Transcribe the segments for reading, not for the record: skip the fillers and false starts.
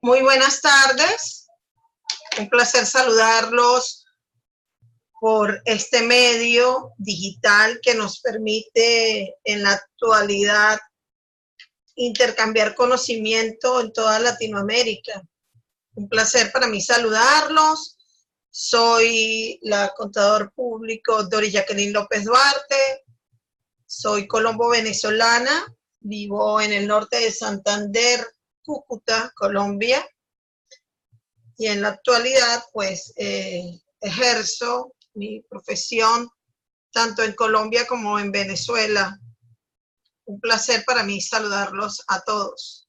Muy buenas tardes, un placer saludarlos por este medio digital que nos permite en la actualidad intercambiar conocimiento en toda Latinoamérica. Un placer para mí saludarlos. Soy la contador público Doris Jacqueline López Duarte. Soy colombo-venezolana, vivo en el norte de Santander, Cúcuta, Colombia. Y en la actualidad, pues, ejerzo mi profesión tanto en Colombia como en Venezuela. Un placer para mí saludarlos a todos.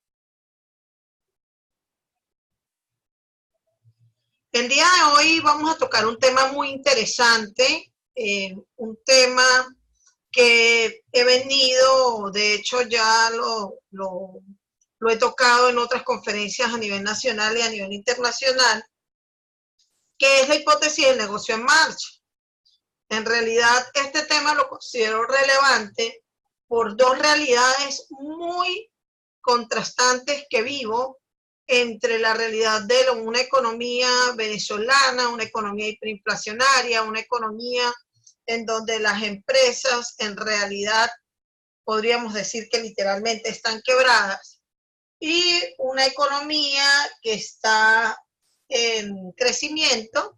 El día de hoy vamos a tocar un tema muy interesante, un tema que he venido, de hecho ya lo he tocado en otras conferencias a nivel nacional y a nivel internacional, que es la hipótesis del negocio en marcha. En realidad, este tema lo considero relevante por dos realidades muy contrastantes que vivo entre la realidad de una economía venezolana, una economía hiperinflacionaria, una economía en donde las empresas en realidad podríamos decir que literalmente están quebradas, y una economía que está en crecimiento,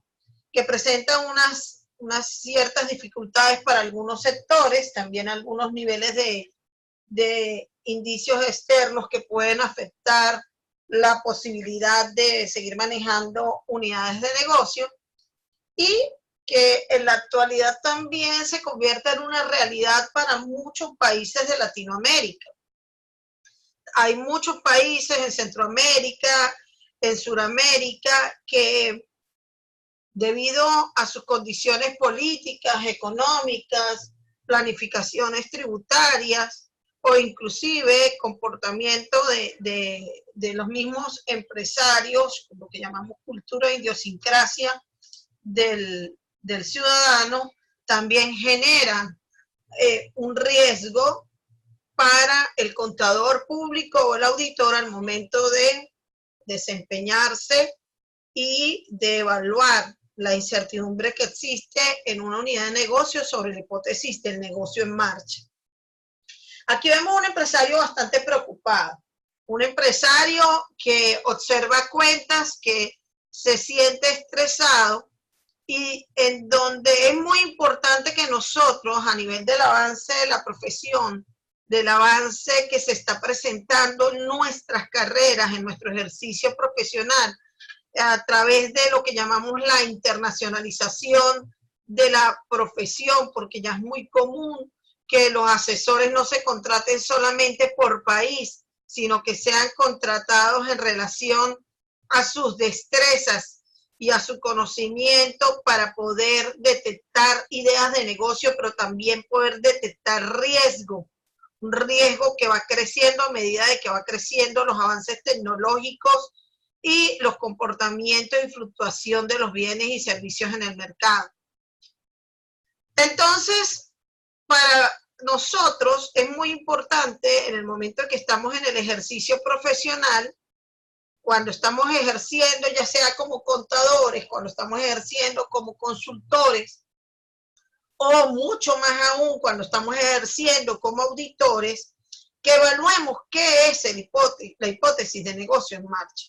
que presenta unas ciertas dificultades para algunos sectores, también algunos niveles de indicios externos que pueden afectar la posibilidad de seguir manejando unidades de negocio, y que en la actualidad también se convierte en una realidad para muchos países de Latinoamérica. Hay muchos países en Centroamérica, en Sudamérica, que debido a sus condiciones políticas, económicas, planificaciones tributarias o inclusive comportamiento de los mismos empresarios, lo que llamamos cultura e idiosincrasia del ciudadano, también generan un riesgo para el contador público o el auditor al momento de desempeñarse y de evaluar la incertidumbre que existe en una unidad de negocio sobre la hipótesis del negocio en marcha. Aquí vemos un empresario bastante preocupado, un empresario que observa cuentas, que se siente estresado y en donde es muy importante que nosotros, a nivel del avance de la profesión, del avance que se está presentando en nuestras carreras, en nuestro ejercicio profesional, a través de lo que llamamos la internacionalización de la profesión, porque ya es muy común que los asesores no se contraten solamente por país, sino que sean contratados en relación a sus destrezas y a su conocimiento para poder detectar ideas de negocio, pero también poder detectar riesgo, un riesgo que va creciendo a medida de que va creciendo los avances tecnológicos y los comportamientos y fluctuación de los bienes y servicios en el mercado. Entonces, para nosotros es muy importante en el momento en que estamos en el ejercicio profesional, cuando estamos ejerciendo ya sea como contadores, cuando estamos ejerciendo como consultores, o mucho más aún cuando estamos ejerciendo como auditores, que evaluemos qué es la hipótesis de negocio en marcha.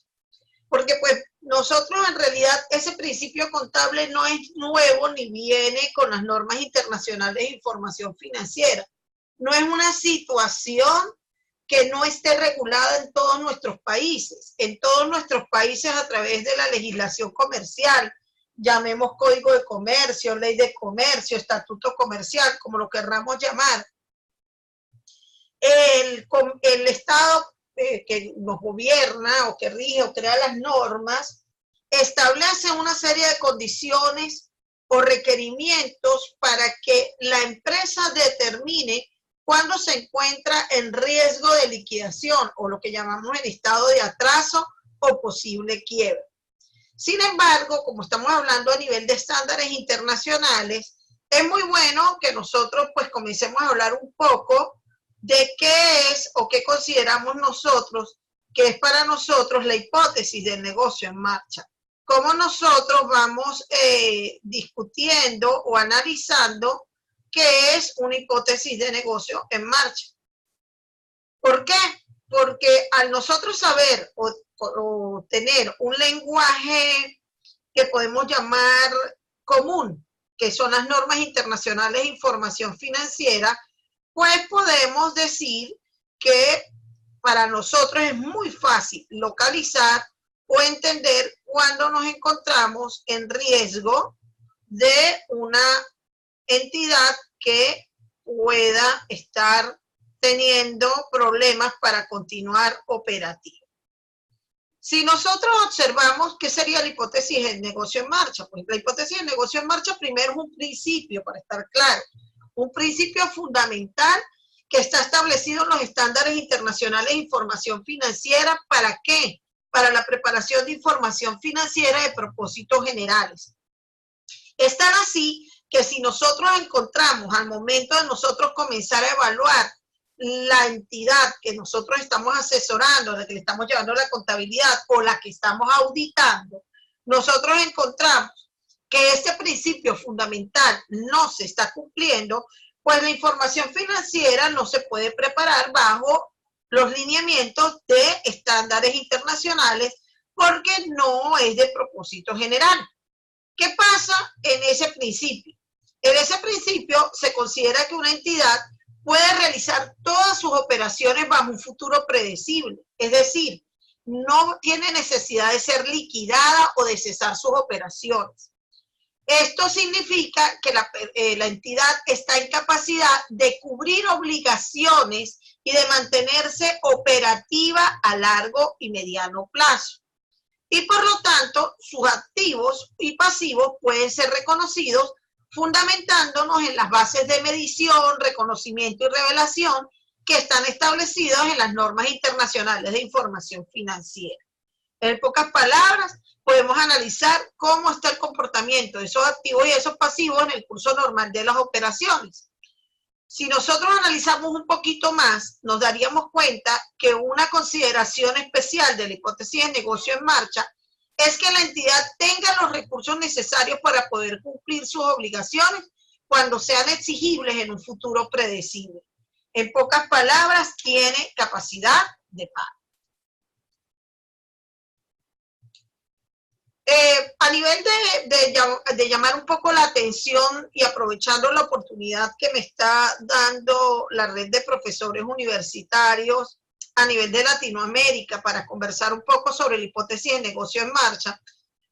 Porque pues nosotros en realidad ese principio contable no es nuevo ni viene con las normas internacionales de información financiera. No es una situación que no esté regulada en todos nuestros países. En todos nuestros países a través de la legislación comercial, llamemos Código de Comercio, Ley de Comercio, Estatuto Comercial, como lo querramos llamar. El Estado que nos gobierna o que rige o crea las normas, establece una serie de condiciones o requerimientos para que la empresa determine cuándo se encuentra en riesgo de liquidación o lo que llamamos en estado de atraso o posible quiebra. Sin embargo, como estamos hablando a nivel de estándares internacionales, es muy bueno que nosotros pues comencemos a hablar un poco de qué es o qué consideramos nosotros que es para nosotros la hipótesis del negocio en marcha. Cómo nosotros vamos discutiendo o analizando qué es una hipótesis de negocio en marcha. ¿Por qué? Porque al nosotros saber o tener un lenguaje que podemos llamar común, que son las normas internacionales de información financiera, pues podemos decir que para nosotros es muy fácil localizar o entender cuando nos encontramos en riesgo de una entidad que pueda estar teniendo problemas para continuar operativo. Si nosotros observamos qué sería la hipótesis del negocio en marcha, pues la hipótesis del negocio en marcha primero es un principio, para estar claro, un principio fundamental que está establecido en los estándares internacionales de información financiera. ¿Para qué? Para la preparación de información financiera de propósitos generales. Es tan así que si nosotros encontramos al momento de nosotros comenzar a evaluar la entidad que nosotros estamos asesorando, la que le estamos llevando la contabilidad o la que estamos auditando, nosotros encontramos que este principio fundamental no se está cumpliendo, pues la información financiera no se puede preparar bajo los lineamientos de estándares internacionales porque no es de propósito general. ¿Qué pasa en ese principio? En ese principio se considera que una entidad puede realizar todas sus operaciones bajo un futuro predecible, es decir, no tiene necesidad de ser liquidada o de cesar sus operaciones. Esto significa que la entidad está en capacidad de cubrir obligaciones y de mantenerse operativa a largo y mediano plazo. Y por lo tanto, sus activos y pasivos pueden ser reconocidos fundamentándonos en las bases de medición, reconocimiento y revelación que están establecidas en las normas internacionales de información financiera. En pocas palabras, podemos analizar cómo está el comportamiento de esos activos y esos pasivos en el curso normal de las operaciones. Si nosotros analizamos un poquito más, nos daríamos cuenta que una consideración especial de la hipótesis de negocio en marcha es que la entidad tenga los recursos necesarios para poder cumplir sus obligaciones cuando sean exigibles en un futuro predecible. En pocas palabras, tiene capacidad de pago. A nivel de llamar un poco la atención y aprovechando la oportunidad que me está dando la red de profesores universitarios a nivel de Latinoamérica para conversar un poco sobre la hipótesis de negocio en marcha,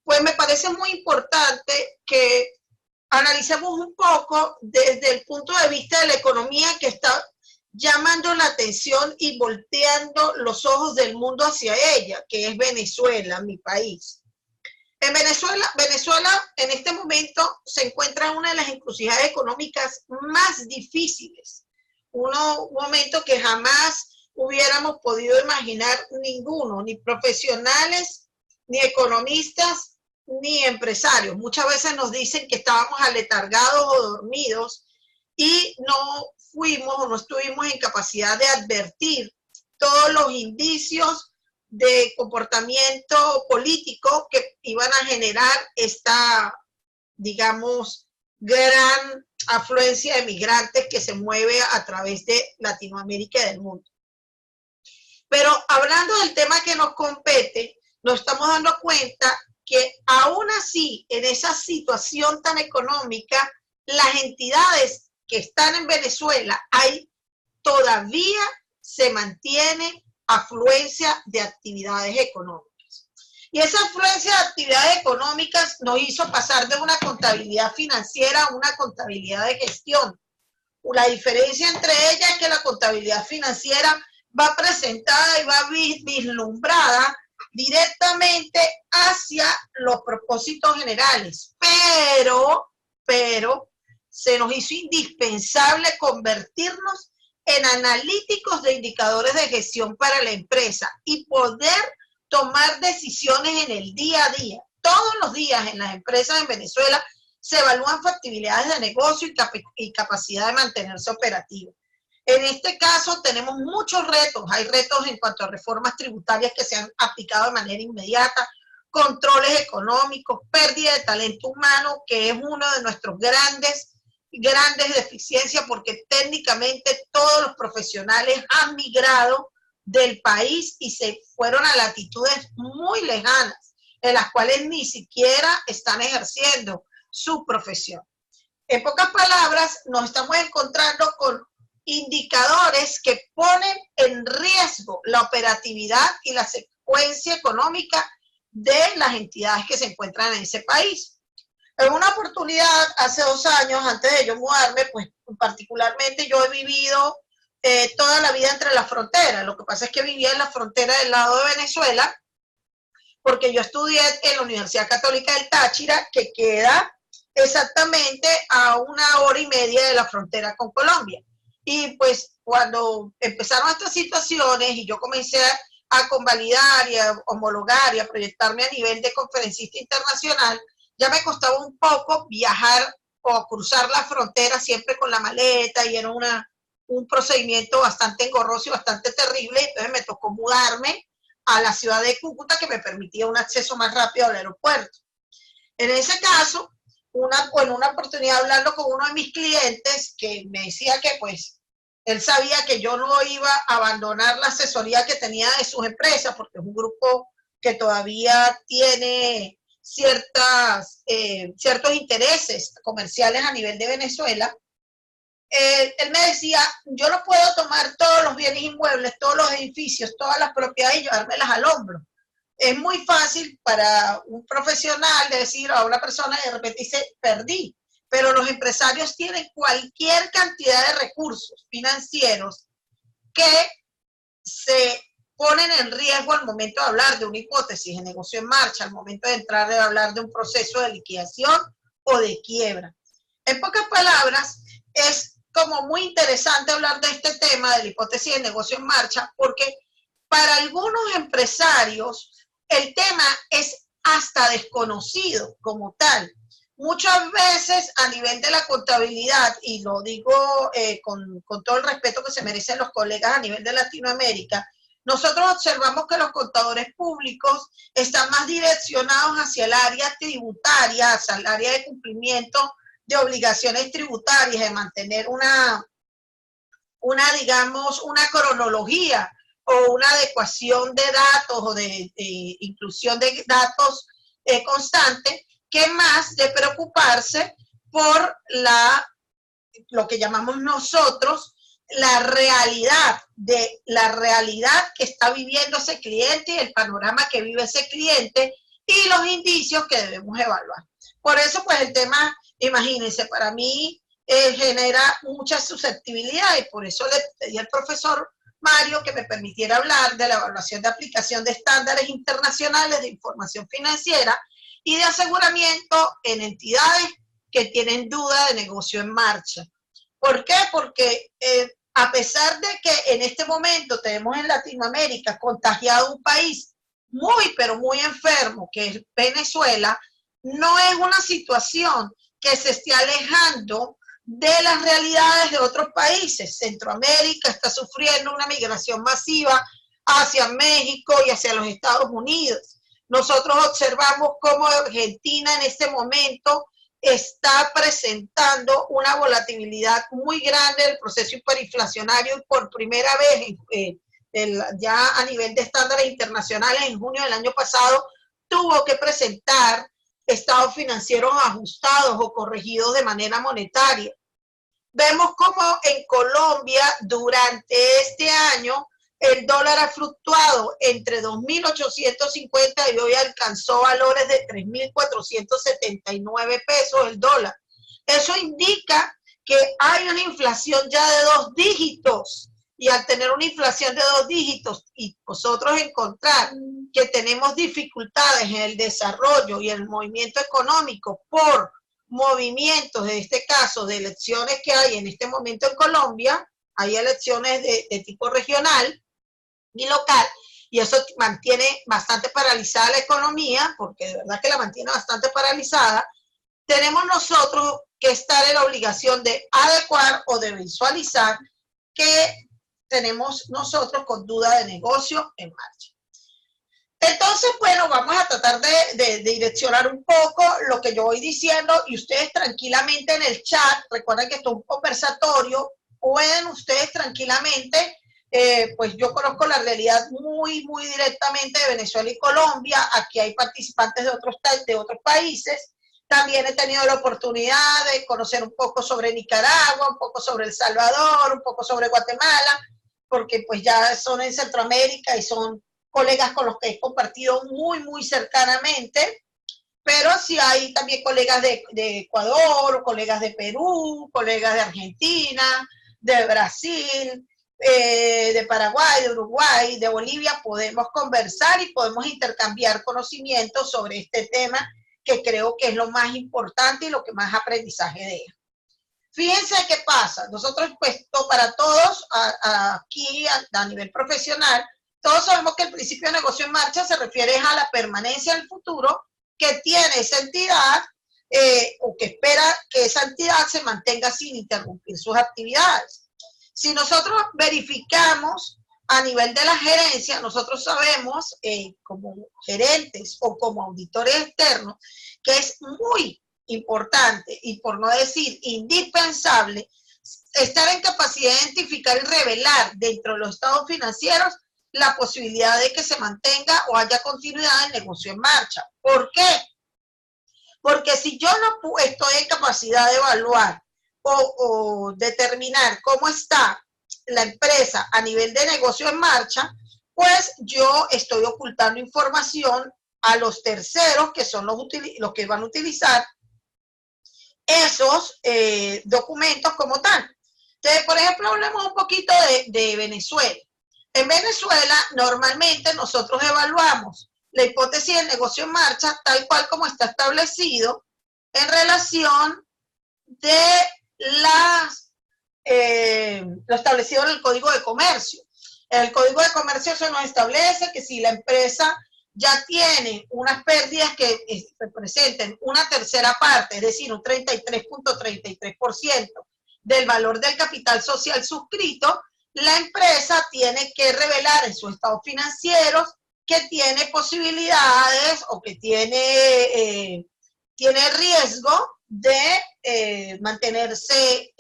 pues me parece muy importante que analicemos un poco desde el punto de vista de la economía que está llamando la atención y volteando los ojos del mundo hacia ella, que es Venezuela, mi país. En Venezuela en este momento se encuentra en una de las encrucijadas económicas más difíciles, un momento que jamás hubiéramos podido imaginar ninguno, ni profesionales, ni economistas, ni empresarios. Muchas veces nos dicen que estábamos aletargados o dormidos y no fuimos o no estuvimos en capacidad de advertir todos los indicios de comportamiento político que iban a generar esta, digamos, gran afluencia de migrantes que se mueve a través de Latinoamérica y del mundo. Pero hablando del tema que nos compete, nos estamos dando cuenta que aún así, en esa situación tan económica, las entidades que están en Venezuela, todavía se mantiene afluencia de actividades económicas. Y esa afluencia de actividades económicas nos hizo pasar de una contabilidad financiera a una contabilidad de gestión. La diferencia entre ellas es que la contabilidad financiera va presentada y va vislumbrada directamente hacia los propósitos generales, pero se nos hizo indispensable convertirnos en analíticos de indicadores de gestión para la empresa y poder tomar decisiones en el día a día. Todos los días en las empresas en Venezuela se evalúan factibilidades de negocio y capacidad de mantenerse operativo. En este caso tenemos muchos retos, hay retos en cuanto a reformas tributarias que se han aplicado de manera inmediata, controles económicos, pérdida de talento humano, que es uno de nuestros grandes deficiencias, porque técnicamente todos los profesionales han migrado del país y se fueron a latitudes muy lejanas, en las cuales ni siquiera están ejerciendo su profesión. En pocas palabras, nos estamos encontrando con indicadores que ponen en riesgo la operatividad y la secuencia económica de las entidades que se encuentran en ese país. En una oportunidad, hace 2 años, antes de yo mudarme, pues particularmente yo he vivido toda la vida entre las fronteras. Lo que pasa es que vivía en la frontera del lado de Venezuela, porque yo estudié en la Universidad Católica del Táchira, que queda exactamente a 1 hora y media de la frontera con Colombia. Y pues cuando empezaron estas situaciones y yo comencé a convalidar y a homologar y a proyectarme a nivel de conferencista internacional, ya me costaba un poco viajar o cruzar la frontera siempre con la maleta, y era un procedimiento bastante engorroso y bastante terrible. Entonces me tocó mudarme a la ciudad de Cúcuta, que me permitía un acceso más rápido al aeropuerto. En ese caso, en una oportunidad hablando con uno de mis clientes, que me decía que pues él sabía que yo no iba a abandonar la asesoría que tenía de sus empresas, porque es un grupo que todavía tiene ciertos intereses comerciales a nivel de Venezuela. Él me decía, yo no puedo tomar todos los bienes inmuebles, todos los edificios, todas las propiedades y llevármelas al hombro. Es muy fácil para un profesional de decir a una persona y de repente dice, perdí. Pero los empresarios tienen cualquier cantidad de recursos financieros que se ponen en riesgo al momento de hablar de una hipótesis de negocio en marcha, al momento de entrar a hablar de un proceso de liquidación o de quiebra. En pocas palabras, es como muy interesante hablar de este tema de la hipótesis de negocio en marcha, porque para algunos empresarios el tema es hasta desconocido como tal. Muchas veces a nivel de la contabilidad, y lo digo con todo el respeto que se merecen los colegas a nivel de Latinoamérica, nosotros observamos que los contadores públicos están más direccionados hacia el área tributaria, hacia el área de cumplimiento de obligaciones tributarias, de mantener digamos, una cronología o una adecuación de datos o de inclusión de datos constante, que más de preocuparse por lo que llamamos nosotros la realidad que está viviendo ese cliente y el panorama que vive ese cliente y los indicios que debemos evaluar. Por eso, pues el tema, imagínense, para mí genera mucha susceptibilidad, y por eso le pedí al profesor Mario que me permitiera hablar de la evaluación de aplicación de estándares internacionales de información financiera y de aseguramiento en entidades que tienen duda de negocio en marcha. ¿Por qué? Porque a pesar de que en este momento tenemos en Latinoamérica contagiado un país muy, pero muy enfermo, que es Venezuela, no es una situación que se esté alejando de las realidades de otros países. Centroamérica está sufriendo una migración masiva hacia México y hacia los Estados Unidos. Nosotros observamos cómo Argentina en este momento está presentando una volatilidad muy grande del proceso hiperinflacionario, y por primera vez ya a nivel de estándares internacionales en junio del año pasado tuvo que presentar estados financieros ajustados o corregidos de manera monetaria. Vemos cómo en Colombia durante este año el dólar ha fluctuado entre 2.850 y hoy alcanzó valores de 3.479 pesos el dólar. Eso indica que hay una inflación ya de 2 dígitos, y al tener una inflación de 2 dígitos y nosotros encontrar que tenemos dificultades en el desarrollo y el movimiento económico por movimientos, en este caso de elecciones que hay en este momento en Colombia, hay elecciones de tipo regional y local, y eso mantiene bastante paralizada la economía, porque de verdad que la mantiene bastante paralizada. Tenemos nosotros que estar en la obligación de adecuar o de visualizar que tenemos nosotros con duda de negocio en marcha. Entonces, bueno, vamos a tratar de direccionar un poco lo que yo voy diciendo y ustedes tranquilamente en el chat, recuerden que esto es un conversatorio, pueden ustedes tranquilamente, pues yo conozco la realidad muy directamente de Venezuela y Colombia, aquí hay participantes de otros países, también he tenido la oportunidad de conocer un poco sobre Nicaragua, un poco sobre El Salvador, un poco sobre Guatemala, porque pues ya son en Centroamérica y son colegas con los que he compartido muy cercanamente, pero sí hay también colegas de Ecuador, colegas de Perú, colegas de Argentina, de Brasil, de Paraguay, de Uruguay, de Bolivia. Podemos conversar y podemos intercambiar conocimientos sobre este tema que creo que es lo más importante y lo que más aprendizaje deja. Fíjense qué pasa, nosotros pues para todos aquí a nivel profesional, todos sabemos que el principio de negocio en marcha se refiere a la permanencia en el futuro que tiene esa entidad o que espera que esa entidad se mantenga sin interrumpir sus actividades. Si nosotros verificamos a nivel de la gerencia, nosotros sabemos como gerentes o como auditores externos que es muy importante y por no decir indispensable estar en capacidad de identificar y revelar dentro de los estados financieros la posibilidad de que se mantenga o haya continuidad del negocio en marcha. ¿Por qué? Porque si yo no estoy en capacidad de evaluar o determinar cómo está la empresa a nivel de negocio en marcha, pues yo estoy ocultando información a los terceros que son los que van a utilizar esos documentos como tal. Entonces, por ejemplo, hablemos un poquito de Venezuela. En Venezuela, normalmente nosotros evaluamos la hipótesis del negocio en marcha tal cual como está establecido en relación de lo establecido en el Código de Comercio. En el Código de Comercio se nos establece que si la empresa ya tiene unas pérdidas que representen una tercera parte, es decir, un 33.33% del valor del capital social suscrito, la empresa tiene que revelar en sus estados financieros que tiene posibilidades o que tiene riesgo de mantenerse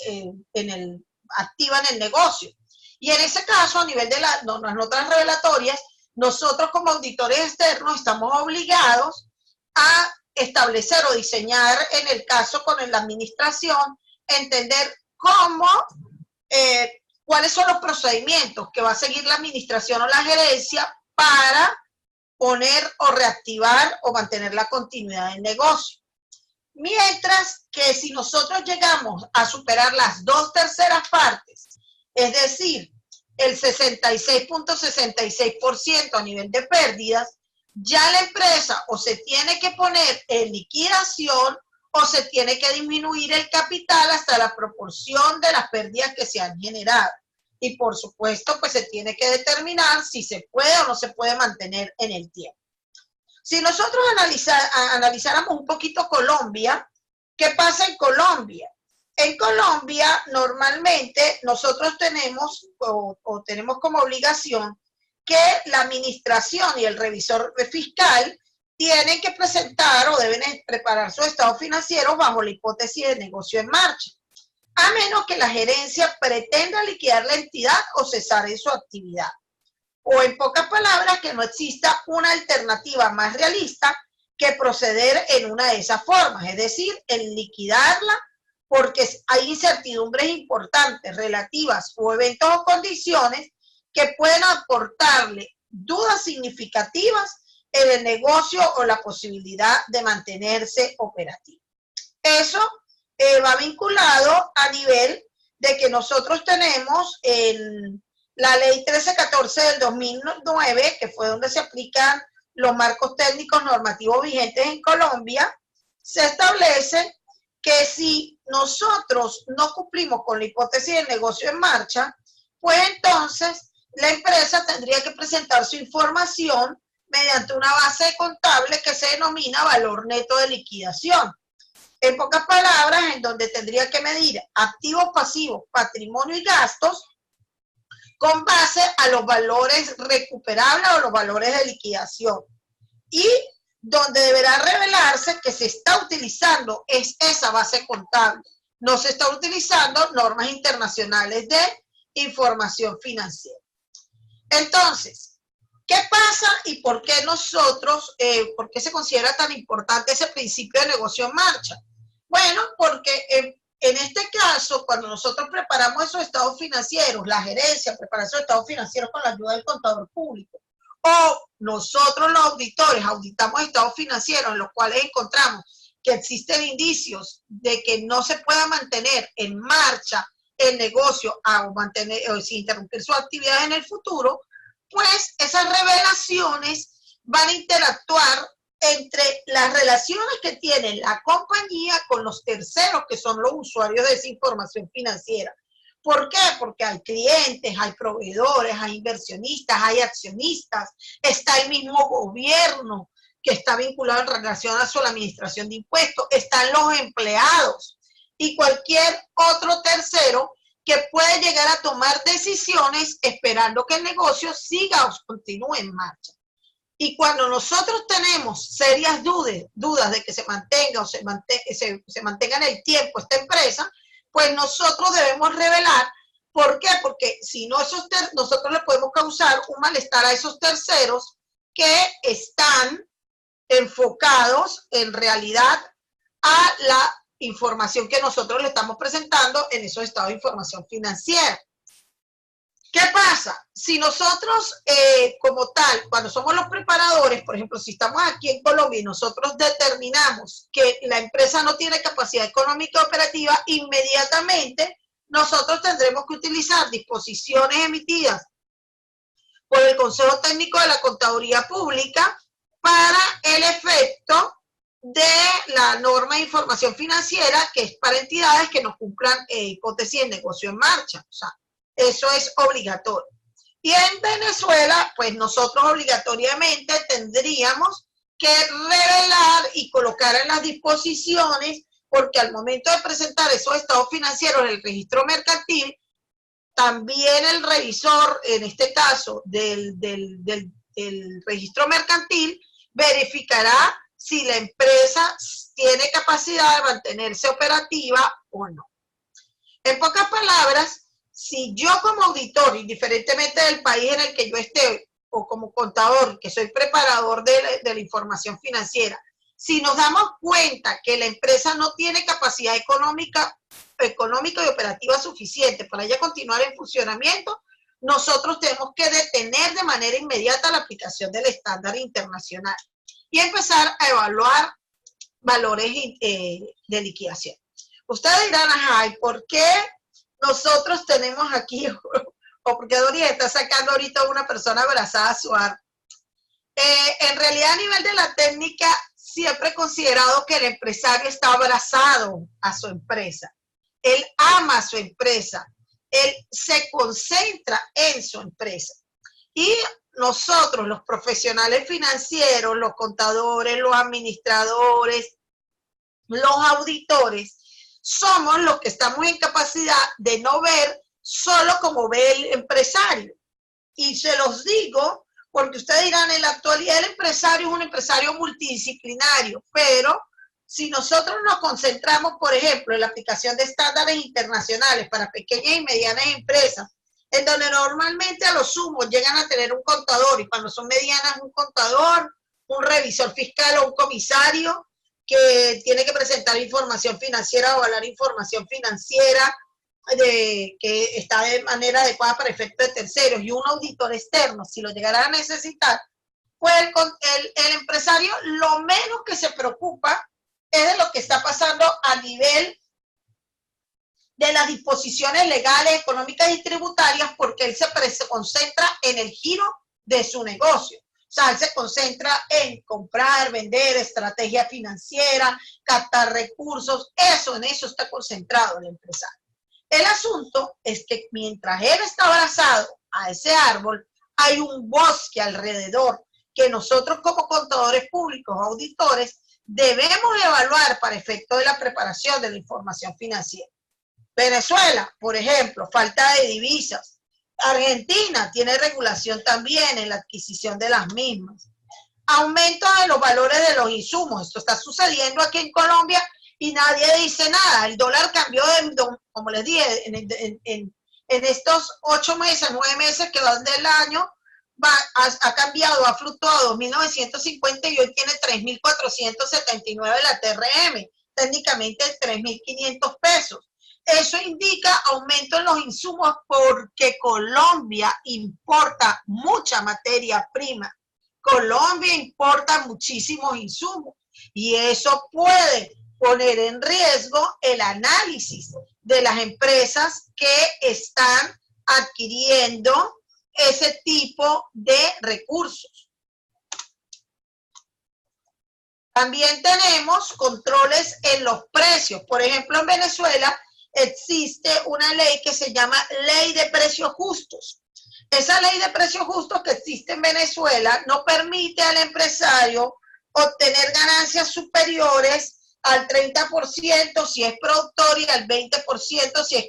activa en el negocio. Y en ese caso, a nivel de las notas revelatorias, nosotros como auditores externos estamos obligados a establecer o diseñar, en el caso con la administración, entender cuáles son los procedimientos que va a seguir la administración o la gerencia para poner o reactivar o mantener la continuidad del negocio. Mientras que si nosotros llegamos a superar las 2/3 partes, es decir, el 66.66% a nivel de pérdidas, ya la empresa o se tiene que poner en liquidación o se tiene que disminuir el capital hasta la proporción de las pérdidas que se han generado. Y por supuesto, pues se tiene que determinar si se puede o no se puede mantener en el tiempo. Si nosotros analizáramos un poquito Colombia, ¿qué pasa en Colombia? En Colombia, normalmente, nosotros tenemos tenemos como obligación que la administración y el revisor fiscal tienen que presentar o deben preparar su estado financiero bajo la hipótesis de negocio en marcha, a menos que la gerencia pretenda liquidar la entidad o cesar en su actividad. O en pocas palabras, que no exista una alternativa más realista que proceder en una de esas formas, es decir, en liquidarla, porque hay incertidumbres importantes relativas o eventos o condiciones que pueden aportarle dudas significativas en el negocio o la posibilidad de mantenerse operativo. Eso va vinculado a nivel de que nosotros tenemos la ley 1314 del 2009, que fue donde se aplican los marcos técnicos normativos vigentes en Colombia. Se establece que si nosotros no cumplimos con la hipótesis del negocio en marcha, pues entonces la empresa tendría que presentar su información mediante una base contable que se denomina valor neto de liquidación. En pocas palabras, en donde tendría que medir activos, pasivos, patrimonio y gastos con base a los valores recuperables o los valores de liquidación. Y donde deberá revelarse que se está utilizando es esa base contable. No se está utilizando normas internacionales de información financiera. Entonces, ¿qué pasa y por qué nosotros, por qué se considera tan importante ese principio de negocio en marcha? Bueno, porque en este caso, cuando nosotros preparamos esos estados financieros, la gerencia prepara esos estados financieros con la ayuda del contador público, o nosotros los auditores auditamos estados financieros en los cuales encontramos que existen indicios de que no se pueda mantener en marcha el negocio o sin interrumpir su actividad en el futuro, pues esas revelaciones van a interactuar entre las relaciones que tiene la compañía con los terceros, que son los usuarios de esa información financiera. ¿Por qué? Porque hay clientes, hay proveedores, hay inversionistas, hay accionistas, está el mismo gobierno que está vinculado en relación a su administración de impuestos, están los empleados y cualquier otro tercero que puede llegar a tomar decisiones esperando que el negocio siga o continúe en marcha. Y cuando nosotros tenemos serias dudas de que se mantenga o se mantenga en el tiempo esta empresa, pues nosotros debemos revelar. ¿Por qué? Porque si no, nosotros le podemos causar un malestar a esos terceros que están enfocados en realidad a la información que nosotros le estamos presentando en esos estados de información financiera. ¿Qué pasa? Si nosotros, como tal, cuando somos los preparadores, por ejemplo, si estamos aquí en Colombia y nosotros determinamos que la empresa no tiene capacidad económica operativa, inmediatamente nosotros tendremos que utilizar disposiciones emitidas por el Consejo Técnico de la Contaduría Pública para el efecto de la norma de información financiera, que es para entidades que no cumplan hipótesis de negocio en marcha. O sea, eso es obligatorio. Y en Venezuela, pues nosotros obligatoriamente tendríamos que revelar y colocar en las disposiciones, porque al momento de presentar esos estados financieros en el registro mercantil, también el revisor, en este caso del registro mercantil, verificará si la empresa tiene capacidad de mantenerse operativa o no. En pocas palabras, si yo como auditor, indiferentemente del país en el que yo esté, o como contador, que soy preparador de la información financiera, si nos damos cuenta que la empresa no tiene capacidad económica y operativa suficiente para ella continuar en funcionamiento, nosotros tenemos que detener de manera inmediata la aplicación del estándar internacional y empezar a evaluar valores de liquidación. Ustedes dirán, ajá, ¿y por qué nosotros tenemos aquí, o porque Doris está sacando ahorita a una persona abrazada a su arma? En realidad, a nivel de la técnica, siempre he considerado que el empresario está abrazado a su empresa. Él ama a su empresa. Él se concentra en su empresa. Y nosotros, los profesionales financieros, los contadores, los administradores, los auditores, somos los que estamos en capacidad de no ver solo como ve el empresario. Y se los digo porque ustedes dirán, en la actualidad el empresario es un empresario multidisciplinario, pero si nosotros nos concentramos, por ejemplo, en la aplicación de estándares internacionales para pequeñas y medianas empresas, en donde normalmente a lo sumo llegan a tener un contador, y cuando son medianas un contador, un revisor fiscal o un comisario que tiene que presentar información financiera o avalar información financiera que está de manera adecuada para efectos de terceros, y un auditor externo, si lo llegará a necesitar, pues el empresario lo menos que se preocupa es de lo que está pasando a nivel de las disposiciones legales, económicas y tributarias, porque él se concentra en el giro de su negocio. O sea, él se concentra en comprar, vender, estrategia financiera, captar recursos. En eso está concentrado el empresario. El asunto es que mientras él está abrazado a ese árbol, hay un bosque alrededor que nosotros como contadores públicos, auditores, debemos evaluar para efecto de la preparación de la información financiera. Venezuela, por ejemplo, falta de divisas. Argentina tiene regulación también en la adquisición de las mismas. Aumento de los valores de los insumos. Esto está sucediendo aquí en Colombia y nadie dice nada. El dólar cambió, como les dije, en estos 8 meses, 9 meses que van del año, ha cambiado, ha fluctuado 2.950 y hoy tiene 3.479 la TRM, técnicamente 3.500 pesos. Eso indica aumento en los insumos porque Colombia importa mucha materia prima. Colombia importa muchísimos insumos y eso puede poner en riesgo el análisis de las empresas que están adquiriendo ese tipo de recursos. También tenemos controles en los precios. Por ejemplo, en Venezuela existe una ley que se llama Ley de Precios Justos. Esa ley de precios justos que existe en Venezuela no permite al empresario obtener ganancias superiores al 30% si es productor y al 20% si es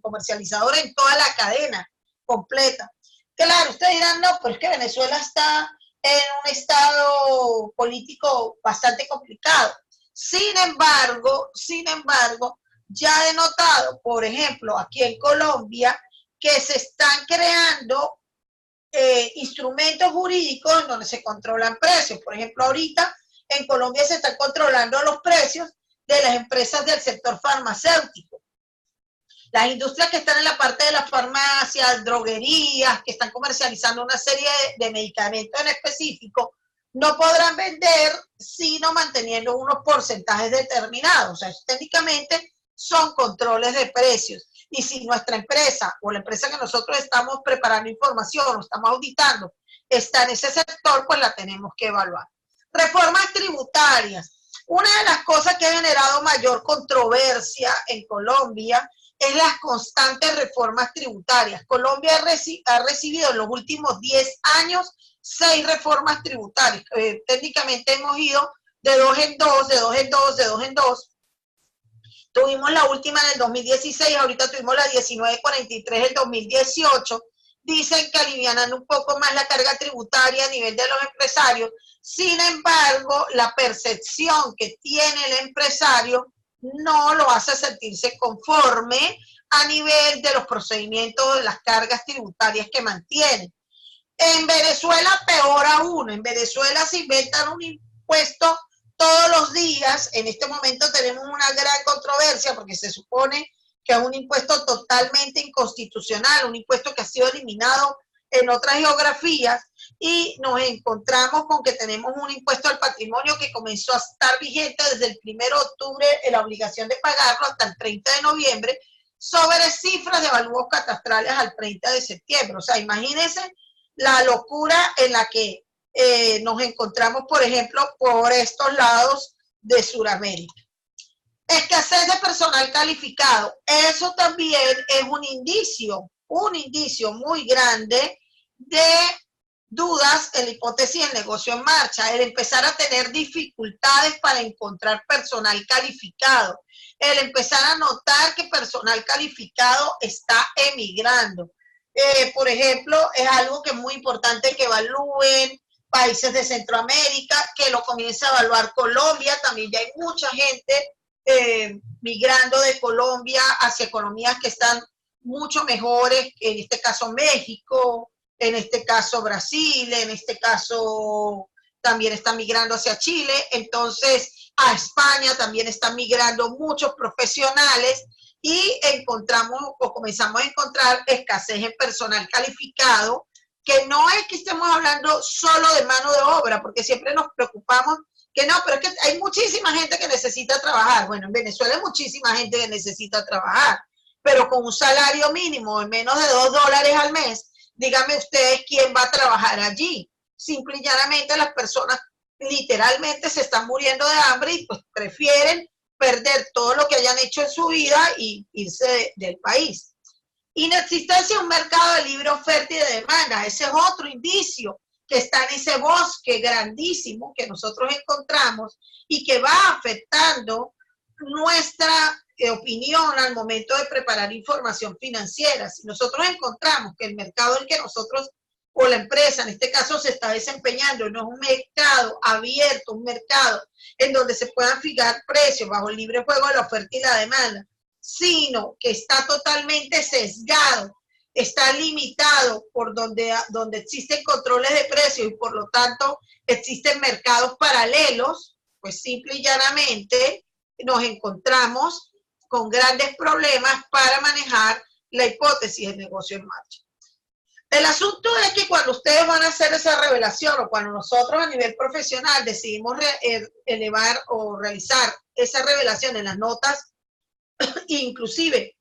comercializador en toda la cadena completa. Claro, ustedes dirán, no, pero es que Venezuela está en un estado político bastante complicado. Sin embargo, ya he notado, por ejemplo, aquí en Colombia, que se están creando instrumentos jurídicos donde se controlan precios. Por ejemplo, ahorita en Colombia se están controlando los precios de las empresas del sector farmacéutico. Las industrias que están en la parte de las farmacias, droguerías, que están comercializando una serie de medicamentos en específico, no podrán vender sino manteniendo unos porcentajes determinados. O sea, técnicamente son controles de precios. Y si nuestra empresa o la empresa que nosotros estamos preparando información o estamos auditando está en ese sector, pues la tenemos que evaluar. Reformas tributarias. Una de las cosas que ha generado mayor controversia en Colombia es las constantes reformas tributarias. Colombia ha recibido en los últimos 10 años 6 reformas tributarias. Técnicamente hemos ido de 2 en 2, de 2 en 2, de 2 en 2. Tuvimos la última en el 2016, ahorita tuvimos la 1943 en 2018. Dicen que alivianan un poco más la carga tributaria a nivel de los empresarios. Sin embargo, la percepción que tiene el empresario no lo hace sentirse conforme a nivel de los procedimientos de las cargas tributarias que mantienen. En Venezuela, peor aún. En Venezuela se inventan un impuesto todos los días. En este momento tenemos una gran controversia porque se supone que es un impuesto totalmente inconstitucional, un impuesto que ha sido eliminado en otras geografías, y nos encontramos con que tenemos un impuesto al patrimonio que comenzó a estar vigente desde el 1 de octubre en la obligación de pagarlo hasta el 30 de noviembre sobre cifras de avalúos catastrales al 30 de septiembre. O sea, imagínense la locura en la que nos encontramos, por ejemplo, por estos lados de Sudamérica. Escasez de personal calificado. Eso también es un indicio muy grande de dudas en la hipótesis del negocio en marcha, el empezar a tener dificultades para encontrar personal calificado, el empezar a notar que personal calificado está emigrando. Por ejemplo, es algo que es muy importante que evalúen países de Centroamérica, que lo comience a evaluar Colombia. También ya hay mucha gente migrando de Colombia hacia economías que están mucho mejores, en este caso México, en este caso Brasil, en este caso también están migrando hacia Chile. Entonces a España también están migrando muchos profesionales y encontramos o comenzamos a encontrar escasez en personal calificado, que no es que estemos hablando solo de mano de obra, porque siempre nos preocupamos que no, pero es que hay muchísima gente que necesita trabajar. Bueno, en Venezuela hay muchísima gente que necesita trabajar, pero con un salario mínimo de menos de $2 al mes, díganme ustedes quién va a trabajar allí. Simple y llanamente las personas literalmente se están muriendo de hambre y pues prefieren perder todo lo que hayan hecho en su vida y irse del país. Inexistencia de un mercado de libre oferta y de demanda. Ese es otro indicio que está en ese bosque grandísimo que nosotros encontramos y que va afectando nuestra opinión al momento de preparar información financiera. Si nosotros encontramos que el mercado en que nosotros o la empresa en este caso se está desempeñando no es un mercado abierto, un mercado en donde se puedan fijar precios bajo el libre juego de la oferta y la demanda, sino que está totalmente sesgado, está limitado por donde existen controles de precios y por lo tanto existen mercados paralelos, pues simple y llanamente nos encontramos con grandes problemas para manejar la hipótesis de negocio en marcha. El asunto es que cuando ustedes van a hacer esa revelación o cuando nosotros a nivel profesional decidimos elevar o realizar esa revelación en las notas, inclusive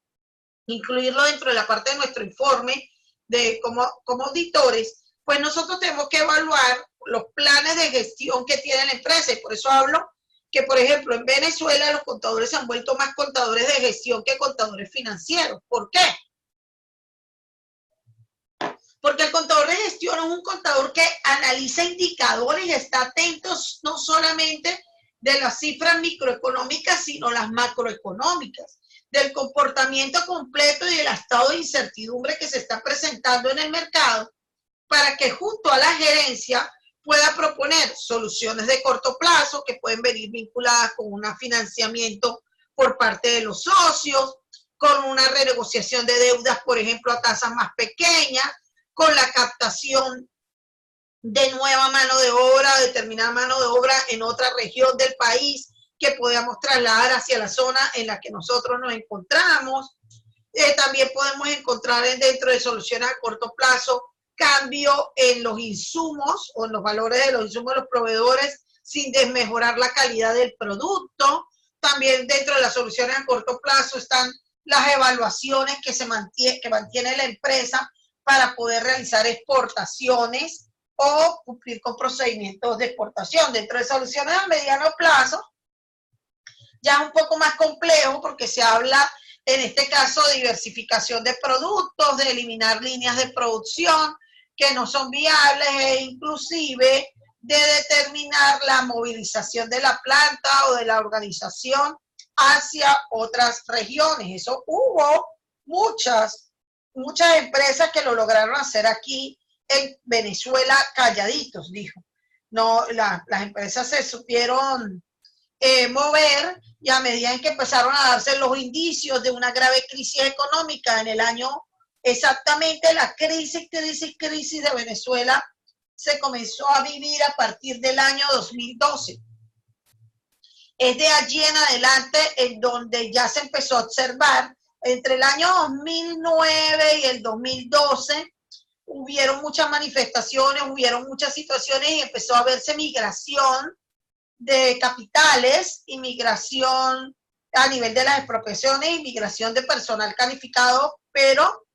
incluirlo dentro de la parte de nuestro informe de como auditores, pues nosotros tenemos que evaluar los planes de gestión que tiene la empresa. Y por eso hablo que, por ejemplo, en Venezuela los contadores se han vuelto más contadores de gestión que contadores financieros. ¿Por qué? Porque el contador de gestión es un contador que analiza indicadores y está atento no solamente de las cifras microeconómicas, sino las macroeconómicas, del comportamiento completo y del estado de incertidumbre que se está presentando en el mercado, para que junto a la gerencia pueda proponer soluciones de corto plazo que pueden venir vinculadas con un financiamiento por parte de los socios, con una renegociación de deudas, por ejemplo, a tasas más pequeñas, con la captación de nueva mano de obra, determinada mano de obra en otra región del país que podamos trasladar hacia la zona en la que nosotros nos encontramos. También podemos encontrar dentro de soluciones a corto plazo cambio en los insumos o en los valores de los insumos de los proveedores sin desmejorar la calidad del producto. También dentro de las soluciones a corto plazo están las evaluaciones que mantiene la empresa para poder realizar exportaciones o cumplir con procedimientos de exportación. Dentro de soluciones a mediano plazo, ya es un poco más complejo porque se habla, en este caso, de diversificación de productos, de eliminar líneas de producción que no son viables e inclusive de determinar la movilización de la planta o de la organización hacia otras regiones. Eso hubo muchas empresas que lo lograron hacer aquí en Venezuela calladitos, dijo. No, las empresas se supieron mover y a medida en que empezaron a darse los indicios de una grave crisis económica en el año, exactamente la crisis de Venezuela se comenzó a vivir a partir del año 2012. Es de allí en adelante en donde ya se empezó a observar. Entre el año 2009 y el 2012 hubieron muchas manifestaciones, hubieron muchas situaciones y empezó a verse migración de capitales, inmigración a nivel de las expropiaciones, inmigración de personal calificado, pero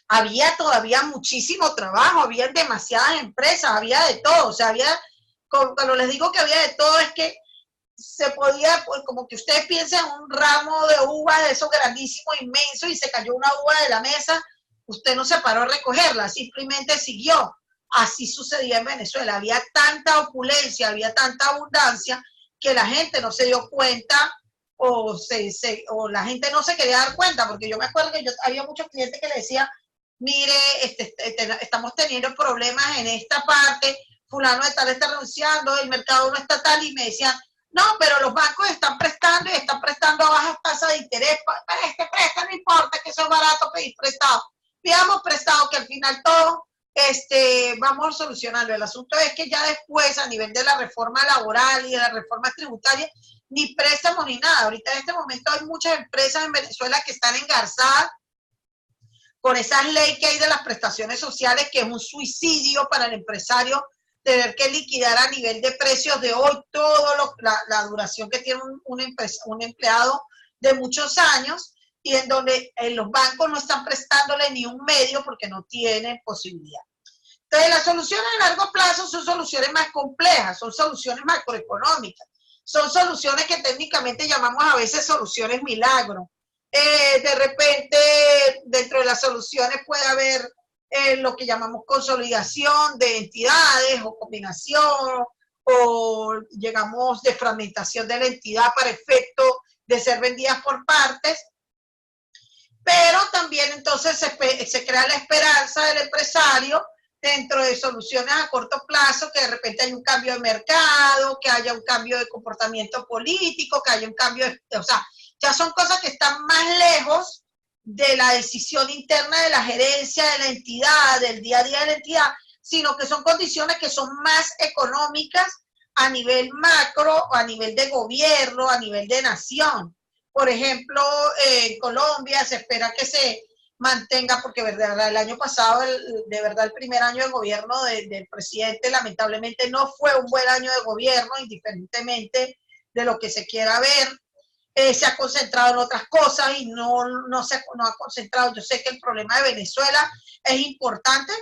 había todavía muchísimo trabajo, había demasiadas empresas, había de todo. O sea, había, cuando les digo que había de todo, es que se podía, pues, como que ustedes piensen un ramo de uvas de esos grandísimos, inmensos, y se cayó una uva de la mesa, usted no se paró a recogerla, simplemente siguió. Así sucedía en Venezuela, había tanta opulencia, había tanta abundancia que la gente no se dio cuenta o la gente no se quería dar cuenta, porque yo me acuerdo que había muchos clientes que le decían, mire, estamos teniendo problemas en esta parte, fulano de tal está renunciando, el mercado no está tal, y me decían, no, pero los bancos están prestando y están prestando a bajas tasas de interés, presta, no importa que eso es barato pedir prestado, pidamos prestado que al final todo vamos solucionando. El asunto es que ya después, a nivel de la reforma laboral y de la reforma tributaria, ni préstamos ni nada. Ahorita en este momento hay muchas empresas en Venezuela que están engarzadas con esas leyes que hay de las prestaciones sociales, que es un suicidio para el empresario tener que liquidar a nivel de precios de hoy todo la duración que tiene un empleado de muchos años, y en donde los bancos no están prestándole ni un medio porque no tienen posibilidad. Entonces, las soluciones a largo plazo son soluciones más complejas, son soluciones macroeconómicas, son soluciones que técnicamente llamamos a veces soluciones milagro. De repente, dentro de las soluciones puede haber lo que llamamos consolidación de entidades o combinación, o llegamos de fragmentación de la entidad para efecto de ser vendidas por partes, pero también entonces se crea la esperanza del empresario dentro de soluciones a corto plazo, que de repente hay un cambio de mercado, que haya un cambio de comportamiento político, que haya un cambio de, o sea, ya son cosas que están más lejos de la decisión interna de la gerencia de la entidad, del día a día de la entidad, sino que son condiciones que son más económicas a nivel macro, o a nivel de gobierno, a nivel de nación. Por ejemplo, en Colombia se espera que se mantenga, porque verdad, el año pasado, de verdad, el primer año de gobierno del presidente, lamentablemente no fue un buen año de gobierno, indiferentemente de lo que se quiera ver. Se ha concentrado en otras cosas y no ha concentrado. Yo sé que el problema de Venezuela es importante.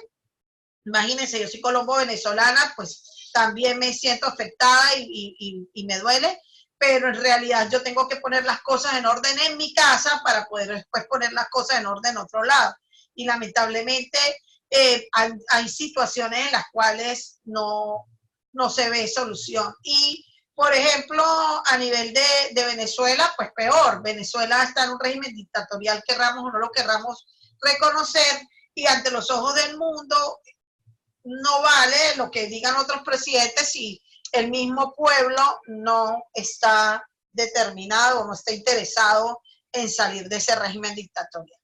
Imagínense, yo soy colombo-venezolana, pues también me siento afectada y me duele, pero en realidad yo tengo que poner las cosas en orden en mi casa para poder después poner las cosas en orden en otro lado. Y lamentablemente hay situaciones en las cuales no se ve solución. Y, por ejemplo, a nivel de Venezuela, pues peor. Venezuela está en un régimen dictatorial, querramos o no lo querramos reconocer, y ante los ojos del mundo no vale lo que digan otros presidentes si el mismo pueblo no está determinado o no está interesado en salir de ese régimen dictatorial.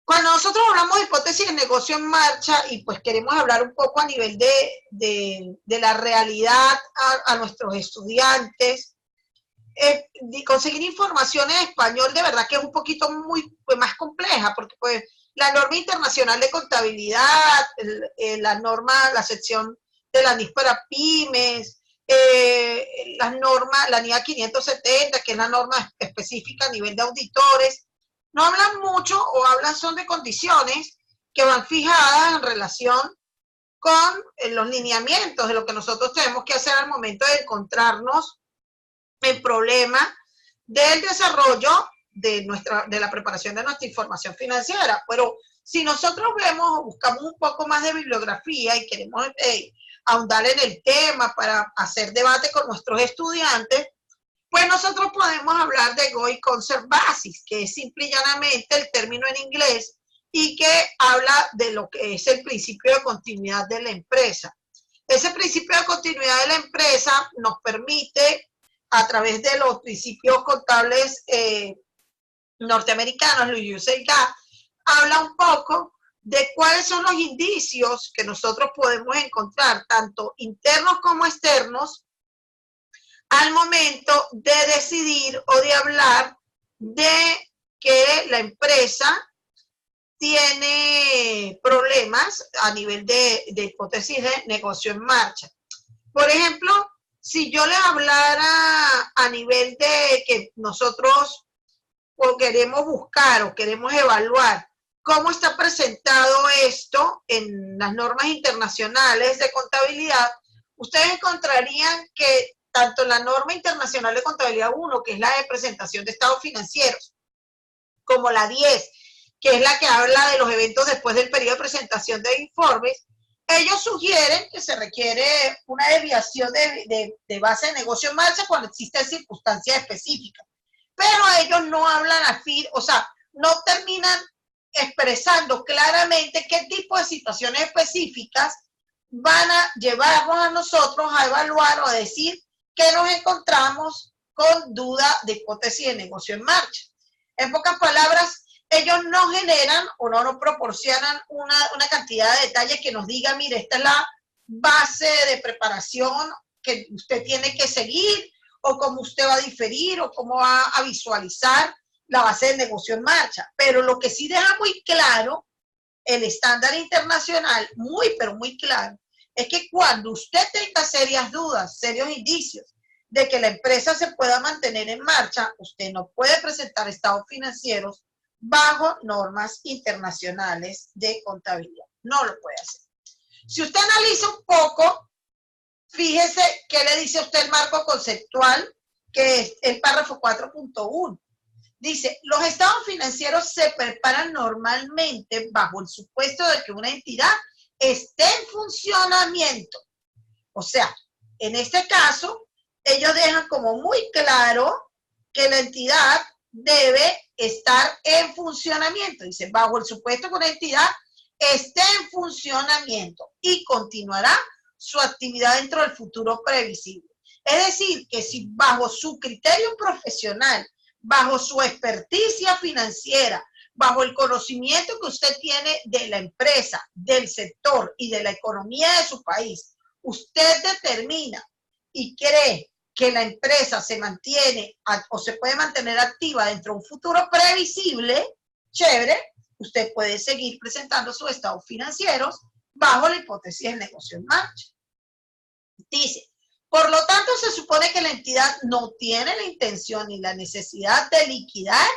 Cuando nosotros hablamos de hipótesis de negocio en marcha y pues queremos hablar un poco a nivel de la realidad a nuestros estudiantes, conseguir información en español de verdad que es un poquito pues, más compleja, porque pues la norma internacional de contabilidad, la norma, la sección de la NIS para pymes, las normas, la NIA 570, que es la norma específica a nivel de auditores, no hablan mucho o hablan son de condiciones que van fijadas en relación con los lineamientos de lo que nosotros tenemos que hacer al momento de encontrarnos en problemas del desarrollo de la preparación de nuestra información financiera. Pero si nosotros vemos, buscamos un poco más de bibliografía y queremos ahondar en el tema para hacer debate con nuestros estudiantes, pues nosotros podemos hablar de GOI Concept Basics, que es simple y llanamente el término en inglés y que habla de lo que es el principio de continuidad de la empresa. Ese principio de continuidad de la empresa nos permite, a través de los principios contables norteamericanos, los USA GAAP, habla un poco de cuáles son los indicios que nosotros podemos encontrar, tanto internos como externos, al momento de decidir o de hablar de que la empresa tiene problemas a nivel de hipótesis de negocio en marcha. Por ejemplo, si yo les hablara a nivel de que nosotros o queremos buscar o queremos evaluar cómo está presentado esto en las normas internacionales de contabilidad, ustedes encontrarían que tanto la norma internacional de contabilidad 1, que es la de presentación de estados financieros, como la 10, que es la que habla de los eventos después del periodo de presentación de informes, ellos sugieren que se requiere una desviación de base de negocio en marcha cuando existen circunstancias específicas. Pero ellos no hablan así, o sea, no terminan expresando claramente qué tipo de situaciones específicas van a llevarnos a nosotros a evaluar o a decir que nos encontramos con duda de hipótesis de negocio en marcha. En pocas palabras, ellos no generan o no nos proporcionan una cantidad de detalles que nos diga, mire, esta es la base de preparación que usted tiene que seguir, o cómo usted va a diferir, o cómo va a visualizar la base del negocio en marcha. Pero lo que sí deja muy claro el estándar internacional, muy pero muy claro, es que cuando usted tenga serias dudas, serios indicios de que la empresa se pueda mantener en marcha, usted no puede presentar estados financieros bajo normas internacionales de contabilidad. No lo puede hacer. Si usted analiza un poco, fíjese qué le dice a usted el marco conceptual, que es el párrafo 4.1. Dice, los estados financieros se preparan normalmente bajo el supuesto de que una entidad esté en funcionamiento. O sea, en este caso, ellos dejan como muy claro que la entidad debe estar en funcionamiento. Dice, bajo el supuesto que una entidad esté en funcionamiento y continuará su actividad dentro del futuro previsible. Es decir, que si bajo su criterio profesional, bajo su experticia financiera, bajo el conocimiento que usted tiene de la empresa, del sector y de la economía de su país, usted determina y cree que la empresa se mantiene o se puede mantener activa dentro de un futuro previsible, chévere, usted puede seguir presentando sus estados financieros bajo la hipótesis del negocio en marcha. Dice, por lo tanto, se supone que la entidad no tiene la intención ni la necesidad de liquidar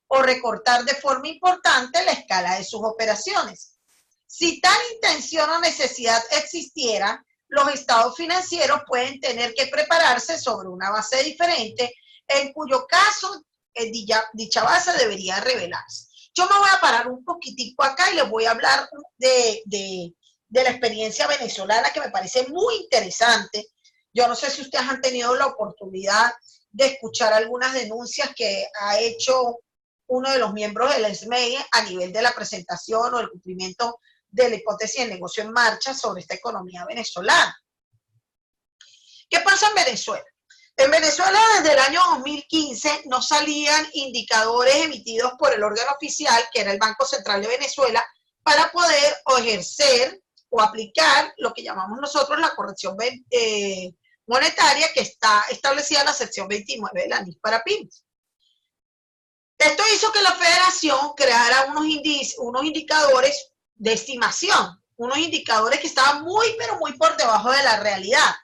o recortar de forma importante la escala de sus operaciones. Si tal intención o necesidad existiera, los estados financieros pueden tener que prepararse sobre una base diferente, en cuyo caso dicha base debería revelarse. Yo me voy a parar un poquitico acá y les voy a hablar de la experiencia venezolana, que me parece muy interesante. Yo no sé si ustedes han tenido la oportunidad de escuchar algunas denuncias que ha hecho uno de los miembros del SMEI a nivel de la presentación o el cumplimiento de la hipótesis de negocio en marcha sobre esta economía venezolana. ¿Qué pasa en Venezuela? En Venezuela, desde el año 2015, no salían indicadores emitidos por el órgano oficial, que era el Banco Central de Venezuela, para poder ejercer o aplicar lo que llamamos nosotros la corrección monetaria, que está establecida en la sección 29 de la NIF para pymes. Esto hizo que la federación creara unos indicadores de estimación, unos indicadores que estaban muy, pero muy por debajo de la realidad.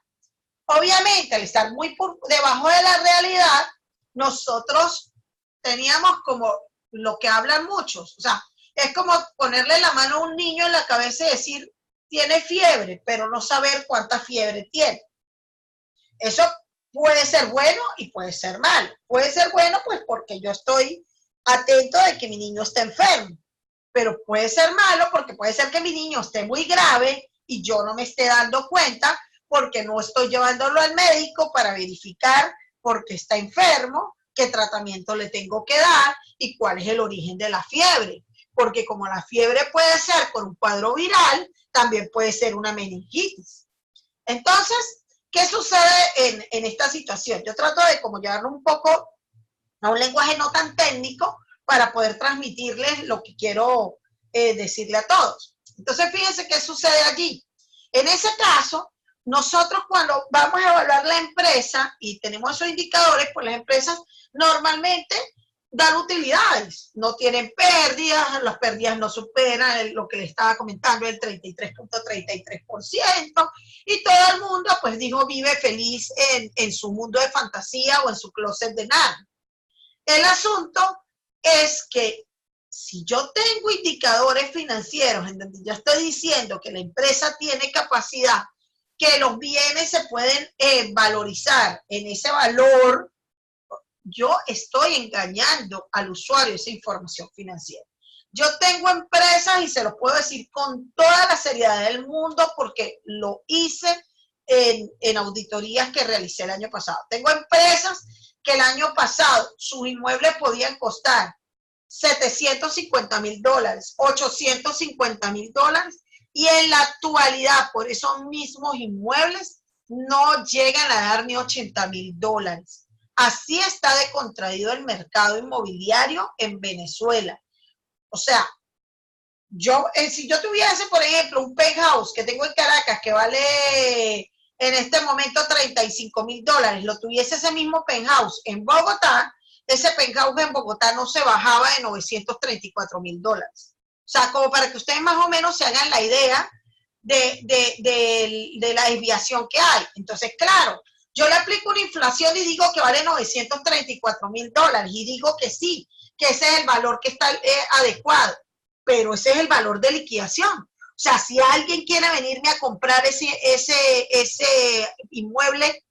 Obviamente, al estar muy por debajo de la realidad, nosotros teníamos como lo que hablan muchos, o sea, es como ponerle la mano a un niño en la cabeza y decir, tiene fiebre, pero no saber cuánta fiebre tiene. Eso puede ser bueno y puede ser malo. Puede ser bueno, pues, porque yo estoy atento de que mi niño esté enfermo, pero puede ser malo porque puede ser que mi niño esté muy grave y yo no me esté dando cuenta porque no estoy llevándolo al médico para verificar por qué está enfermo, qué tratamiento le tengo que dar y cuál es el origen de la fiebre. Porque como la fiebre puede ser por un cuadro viral, también puede ser una meningitis. Entonces, ¿qué sucede en esta situación? Yo trato de como llevarlo un poco a un lenguaje no tan técnico para poder transmitirles lo que quiero decirle a todos. Entonces, fíjense qué sucede allí. En ese caso, nosotros cuando vamos a evaluar la empresa y tenemos esos indicadores, pues las empresas normalmente dan utilidades, no tienen pérdidas, las pérdidas no superan lo que les estaba comentando, el 33.33%, y todo el mundo, pues dijo, vive feliz en su mundo de fantasía o en su closet de nada. El asunto es que si yo tengo indicadores financieros en donde yo estoy diciendo que la empresa tiene capacidad, que los bienes se pueden valorizar en ese valor, yo estoy engañando al usuario esa información financiera. Yo tengo empresas y se los puedo decir con toda la seriedad del mundo porque lo hice en auditorías que realicé el año pasado. Tengo empresas que el año pasado sus inmuebles podían costar $750,000, $850,000 y en la actualidad por esos mismos inmuebles no llegan a dar ni $80,000. Así está de contraído el mercado inmobiliario en Venezuela. O sea, si yo tuviese, por ejemplo, un penthouse que tengo en Caracas que vale en este momento $35,000, lo tuviese ese mismo penthouse en Bogotá, ese penthouse en Bogotá no se bajaba de $934,000. O sea, como para que ustedes más o menos se hagan la idea de la desviación que hay. Entonces, claro, yo le aplico una inflación y digo que vale $934,000 y digo que sí, que ese es el valor que está adecuado, pero ese es el valor de liquidación. O sea, si alguien quiere venirme a comprar ese inmueble,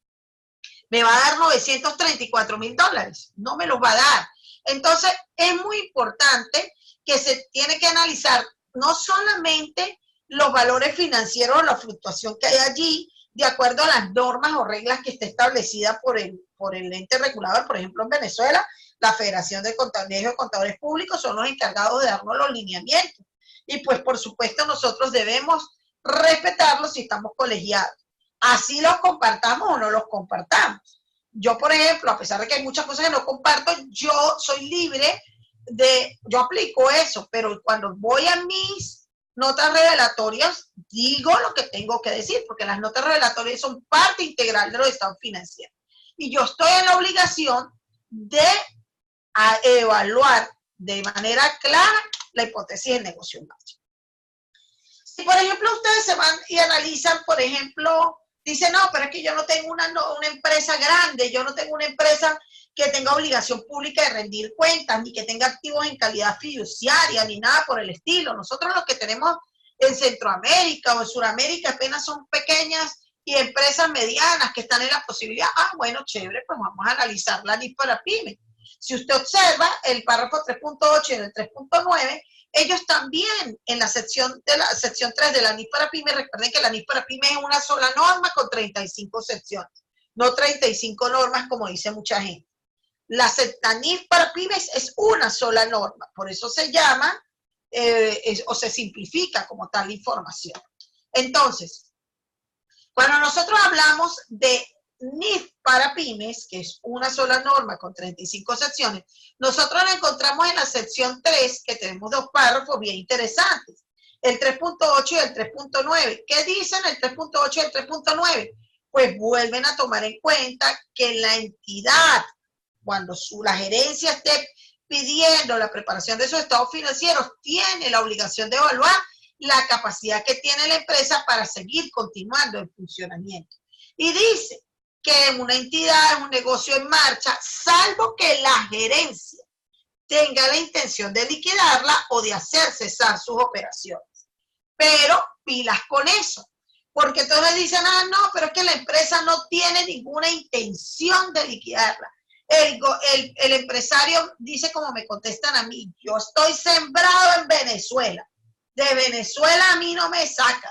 me va a dar $934,000, no me los va a dar. Entonces, es muy importante que se tiene que analizar no solamente los valores financieros, la fluctuación que hay allí, de acuerdo a las normas o reglas que esté establecida por el ente regulador. Por ejemplo, en Venezuela, la Federación de Contabilidad y Contadores Públicos son los encargados de darnos los lineamientos. Y pues, por supuesto, nosotros debemos respetarlos si estamos colegiados. Así los compartamos o no los compartamos. Yo, por ejemplo, a pesar de que hay muchas cosas que no comparto, yo soy libre yo aplico eso, pero cuando voy a mis notas revelatorias, digo lo que tengo que decir, porque las notas revelatorias son parte integral de los estados financieros. Y yo estoy en la obligación de evaluar de manera clara la hipótesis del negocio en marcha. Si, por ejemplo, ustedes se van y analizan, por ejemplo, dicen, no, pero es que yo no tengo una empresa grande, yo no tengo una empresa que tenga obligación pública de rendir cuentas, ni que tenga activos en calidad fiduciaria, ni nada por el estilo. Nosotros lo que tenemos en Centroamérica o en Sudamérica apenas son pequeñas y empresas medianas que están en la posibilidad. Bueno, chévere, pues vamos a analizar la NIF para pyme. Si usted observa el párrafo 3.8 y el 3.9, ellos también en la sección 3 de la NIF para pyme, recuerden que la NIF para pyme es una sola norma con 35 secciones, no 35 normas como dice mucha gente. La NIF para pymes es una sola norma, por eso se llama o se simplifica como tal la información. Entonces, cuando nosotros hablamos de NIF para pymes, que es una sola norma con 35 secciones, nosotros la encontramos en la sección 3, que tenemos dos párrafos bien interesantes, el 3.8 y el 3.9. ¿Qué dicen el 3.8 y el 3.9? Pues vuelven a tomar en cuenta que la entidad, cuando la gerencia esté pidiendo la preparación de sus estados financieros, tiene la obligación de evaluar la capacidad que tiene la empresa para seguir continuando el funcionamiento. Y dice que en una entidad, en un negocio en marcha, salvo que la gerencia tenga la intención de liquidarla o de hacer cesar sus operaciones. Pero pilas con eso, porque entonces dicen, no, pero es que la empresa no tiene ninguna intención de liquidarla. El empresario dice, como me contestan a mí, yo estoy sembrado en Venezuela. De Venezuela a mí no me saca.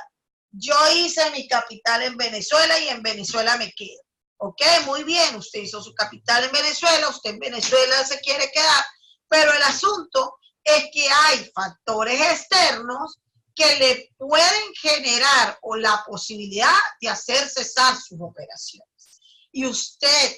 Yo hice mi capital en Venezuela y en Venezuela me quedo. Ok, muy bien, usted hizo su capital en Venezuela, usted en Venezuela se quiere quedar, pero el asunto es que hay factores externos que le pueden generar o la posibilidad de hacer cesar sus operaciones. Y usted,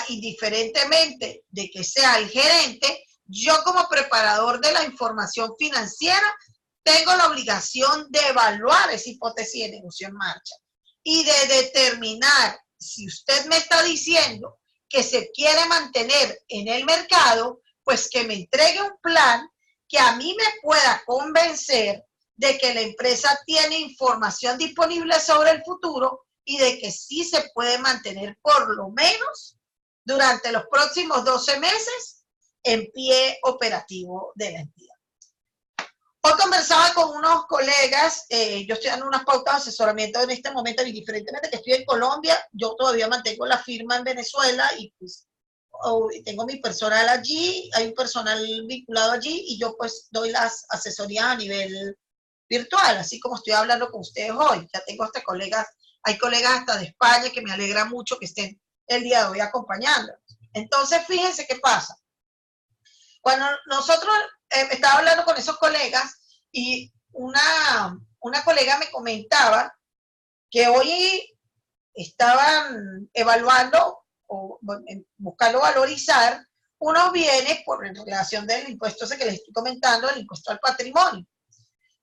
indiferentemente de que sea el gerente, yo como preparador de la información financiera tengo la obligación de evaluar esa hipótesis de negocio en marcha y de determinar si usted me está diciendo que se quiere mantener en el mercado, pues que me entregue un plan que a mí me pueda convencer de que la empresa tiene información disponible sobre el futuro y de que sí se puede mantener por lo menos durante los próximos 12 meses en pie operativo de la entidad. Hoy conversaba con unos colegas, yo estoy dando unas pautas de asesoramiento en este momento, indiferentemente que estoy en Colombia, yo todavía mantengo la firma en Venezuela y pues tengo mi personal allí, hay un personal vinculado allí y yo pues doy las asesorías a nivel virtual, así como estoy hablando con ustedes hoy. Ya tengo hasta colegas, hay colegas hasta de España que me alegra mucho que estén el día de hoy acompañando. Entonces, fíjense qué pasa. Cuando nosotros estaba hablando con esos colegas y una colega me comentaba que hoy estaban evaluando o buscando valorizar unos bienes por en relación del impuesto ese que les estoy comentando, el impuesto al patrimonio.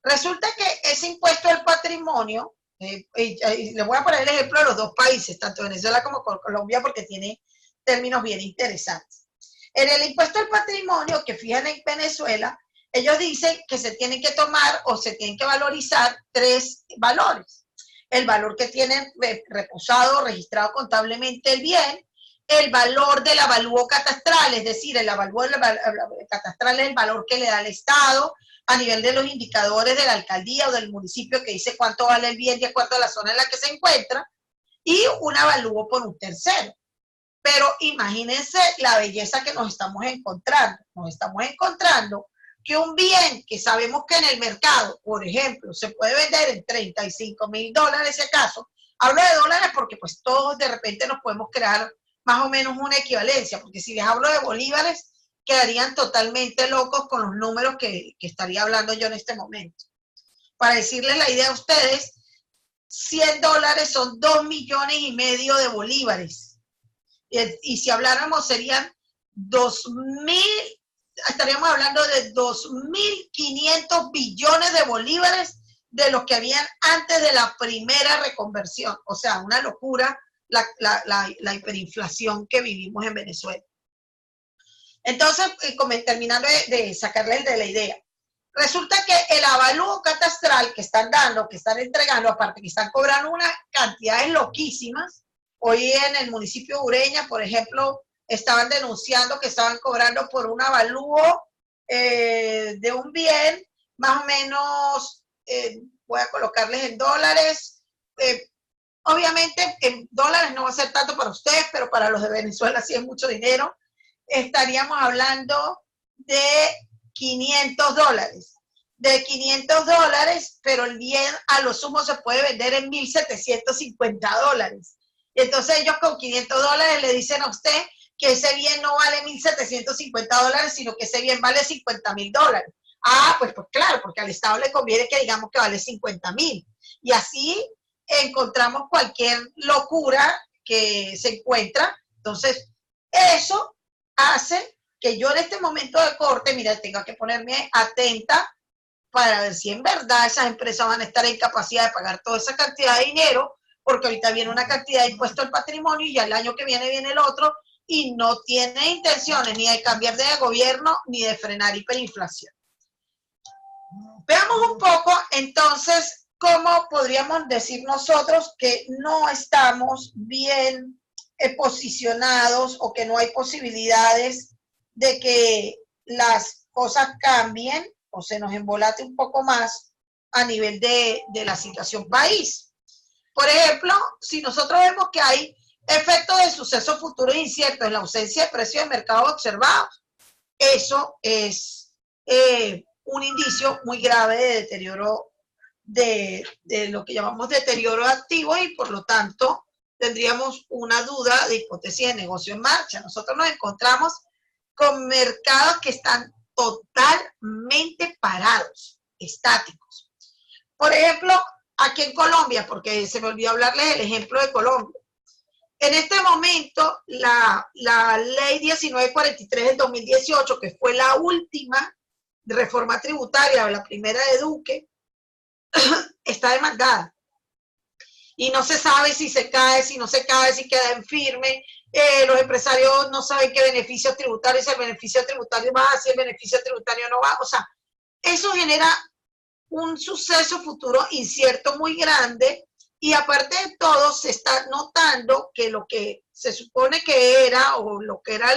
Resulta que ese impuesto al patrimonio, les voy a poner el ejemplo de los dos países, tanto Venezuela como Colombia, porque tiene términos bien interesantes. En el impuesto al patrimonio, que fijan en Venezuela, ellos dicen que se tienen que tomar o se tienen que valorizar tres valores. El valor que tiene reposado, registrado contablemente el bien, el valor del avalúo catastral, es decir, el avalúo catastral es el valor que le da el Estado a nivel de los indicadores de la alcaldía o del municipio que dice cuánto vale el bien de acuerdo a la zona en la que se encuentra, y un avalúo por un tercero. Pero imagínense la belleza que nos estamos encontrando. Nos estamos encontrando que un bien que sabemos que en el mercado, por ejemplo, se puede vender en $35,000 si acaso, hablo de dólares porque pues todos de repente nos podemos crear más o menos una equivalencia, porque si les hablo de bolívares, quedarían totalmente locos con los números que estaría hablando yo en este momento. Para decirles la idea a ustedes, $100 son 2,5 millones de bolívares. Y si habláramos serían 2,000, estaríamos hablando de 2.500 billones de bolívares de los que habían antes de la primera reconversión. O sea, una locura la hiperinflación que vivimos en Venezuela. Entonces, terminando de sacarles de la idea, resulta que el avalúo catastral que están dando, que están entregando, aparte que están cobrando unas cantidades loquísimas, hoy en el municipio de Ureña, por ejemplo, estaban denunciando que estaban cobrando por un avalúo de un bien, más o menos, voy a colocarles en dólares, obviamente en dólares no va a ser tanto para ustedes, pero para los de Venezuela sí es mucho dinero. Estaríamos hablando de $500. De $500, pero el bien a lo sumo se puede vender en $1,750. Y entonces ellos con $500 le dicen a usted que ese bien no vale $1,750, sino que ese bien vale $50,000. Ah, pues claro, porque al Estado le conviene que digamos que vale 50,000. Y así encontramos cualquier locura que se encuentra. Entonces, eso hace que yo en este momento de corte, mira, tenga que ponerme atenta para ver si en verdad esas empresas van a estar en capacidad de pagar toda esa cantidad de dinero, porque ahorita viene una cantidad de impuesto al patrimonio y ya el año que viene viene el otro, y no tiene intenciones ni de cambiar de gobierno ni de frenar hiperinflación. Veamos un poco entonces cómo podríamos decir nosotros que no estamos bien posicionados o que no hay posibilidades de que las cosas cambien o se nos embolate un poco más a nivel de la situación país. Por ejemplo, si nosotros vemos que hay efectos de sucesos futuros inciertos en la ausencia de precios de mercado observados, eso es un indicio muy grave de deterioro de lo que llamamos deterioro activo y por lo tanto tendríamos una duda de hipótesis de negocio en marcha. Nosotros nos encontramos con mercados que están totalmente parados, estáticos. Por ejemplo, aquí en Colombia, porque se me olvidó hablarles del ejemplo de Colombia. En este momento, la ley 1943 del 2018, que fue la última reforma tributaria, la primera de Duque, está demandada. Y no se sabe si se cae, si no se cae, si queda en firme. Los empresarios no saben qué beneficio tributario, si el beneficio tributario va, si el beneficio tributario no va. O sea, eso genera un suceso futuro incierto muy grande y aparte de todo se está notando que lo que se supone que era o lo que era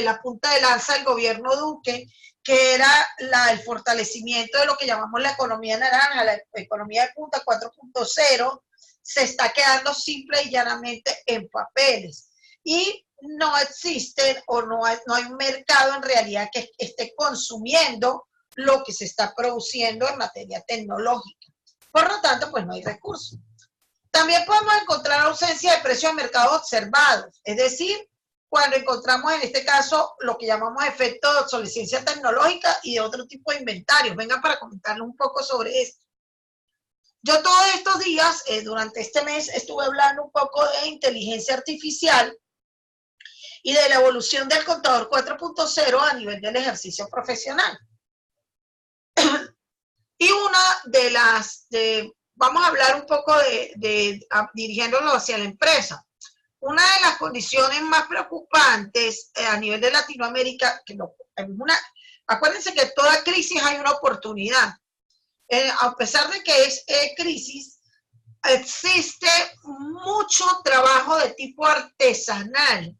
la punta de lanza del gobierno Duque, que era el fortalecimiento de lo que llamamos la economía naranja, la economía de punta 4.0, se está quedando simple y llanamente en papeles. Y no existen o no hay un mercado en realidad que esté consumiendo lo que se está produciendo en materia tecnológica. Por lo tanto, pues no hay recursos. También podemos encontrar ausencia de precios de mercado observados, es decir, cuando encontramos en este caso lo que llamamos efecto de obsolescencia tecnológica y de otro tipo de inventarios. Venga para comentarle un poco sobre esto. Yo todos estos días, durante este mes, estuve hablando un poco de inteligencia artificial y de la evolución del contador 4.0 a nivel del ejercicio profesional. Y una de las, vamos a hablar un poco dirigiéndolo hacia la empresa. Una de las condiciones más preocupantes a nivel de Latinoamérica, acuérdense que toda crisis hay una oportunidad. A pesar de que es crisis, existe mucho trabajo de tipo artesanal.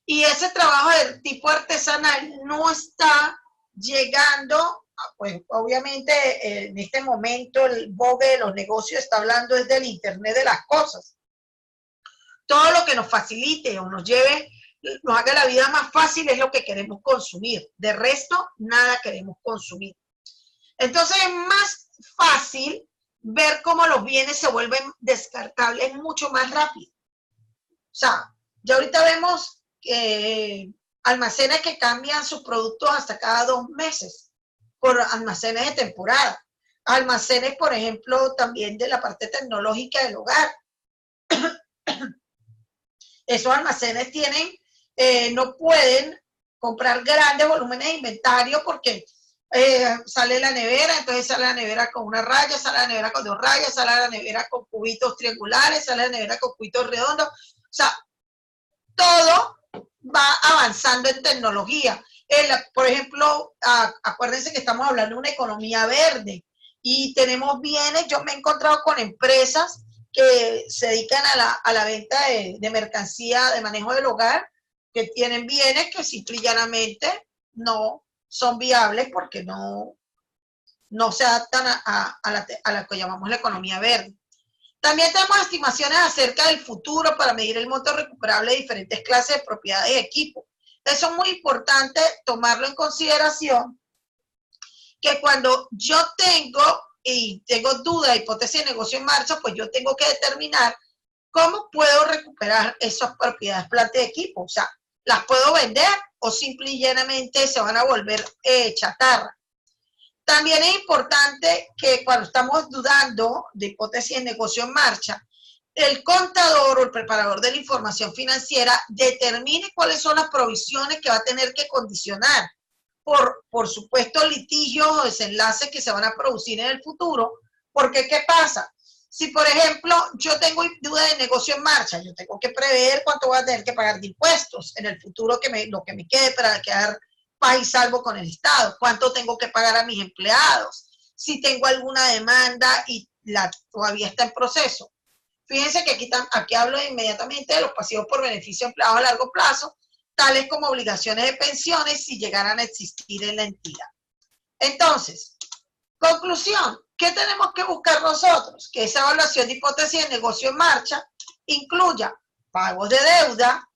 Y ese trabajo de tipo artesanal no está llegando, pues obviamente en este momento el bogue de los negocios está hablando desde el Internet de las cosas. Todo lo que nos facilite o nos lleve nos haga la vida más fácil es lo que queremos consumir. De resto, nada queremos consumir. Entonces es más fácil ver cómo los bienes se vuelven descartables mucho más rápido. O sea, ya ahorita vemos almacenes que cambian sus productos hasta cada 2 meses por almacenes de temporada. Almacenes, por ejemplo, también de la parte tecnológica del hogar. Esos almacenes no pueden comprar grandes volúmenes de inventario porque sale la nevera, entonces sale la nevera con una raya, sale la nevera con 2 rayas, sale la nevera con cubitos triangulares, sale la nevera con cubitos redondos. O sea, todo va avanzando en tecnología. Por ejemplo, acuérdense que estamos hablando de una economía verde y tenemos bienes. Yo me he encontrado con empresas que se dedican a la venta de mercancía de manejo del hogar, que tienen bienes que simple y llanamente no son viables porque no se adaptan a la que llamamos la economía verde. También tenemos estimaciones acerca del futuro para medir el monto recuperable de diferentes clases de propiedades y equipos. Eso es muy importante tomarlo en consideración, que cuando yo tengo duda, hipótesis de negocio en marcha, pues yo tengo que determinar cómo puedo recuperar esas propiedades, planta y equipo. O sea, las puedo vender o simple y llanamente se van a volver chatarra. También es importante que cuando estamos dudando de hipótesis de negocio en marcha, el contador o el preparador de la información financiera determine cuáles son las provisiones que va a tener que condicionar. Por supuesto, litigios o desenlaces que se van a producir en el futuro. Porque, ¿qué pasa? Si, por ejemplo, yo tengo duda de negocio en marcha, yo tengo que prever cuánto voy a tener que pagar de impuestos en el futuro, lo que me quede para quedar paz y salvo con el Estado, cuánto tengo que pagar a mis empleados, si tengo alguna demanda y todavía está en proceso. Fíjense que aquí hablo inmediatamente de los pasivos por beneficio de empleados a largo plazo, tales como obligaciones de pensiones si llegaran a existir en la entidad. Entonces, conclusión, ¿qué tenemos que buscar nosotros? Que esa evaluación de hipótesis de negocio en marcha incluya pagos de deuda,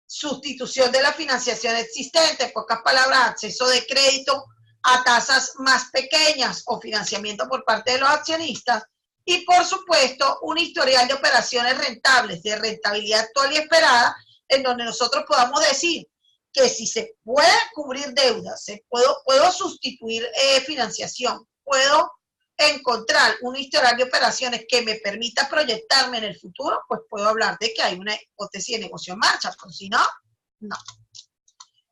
sustitución de la financiación existente, en pocas palabras, acceso de crédito a tasas más pequeñas o financiamiento por parte de los accionistas y, por supuesto, un historial de operaciones rentables, de rentabilidad actual y esperada, en donde nosotros podamos decir que si se puede cubrir deudas, puedo sustituir financiación, puedo encontrar un historial de operaciones que me permita proyectarme en el futuro, pues puedo hablar de que hay una hipótesis de negocio en marcha, pero si no, no.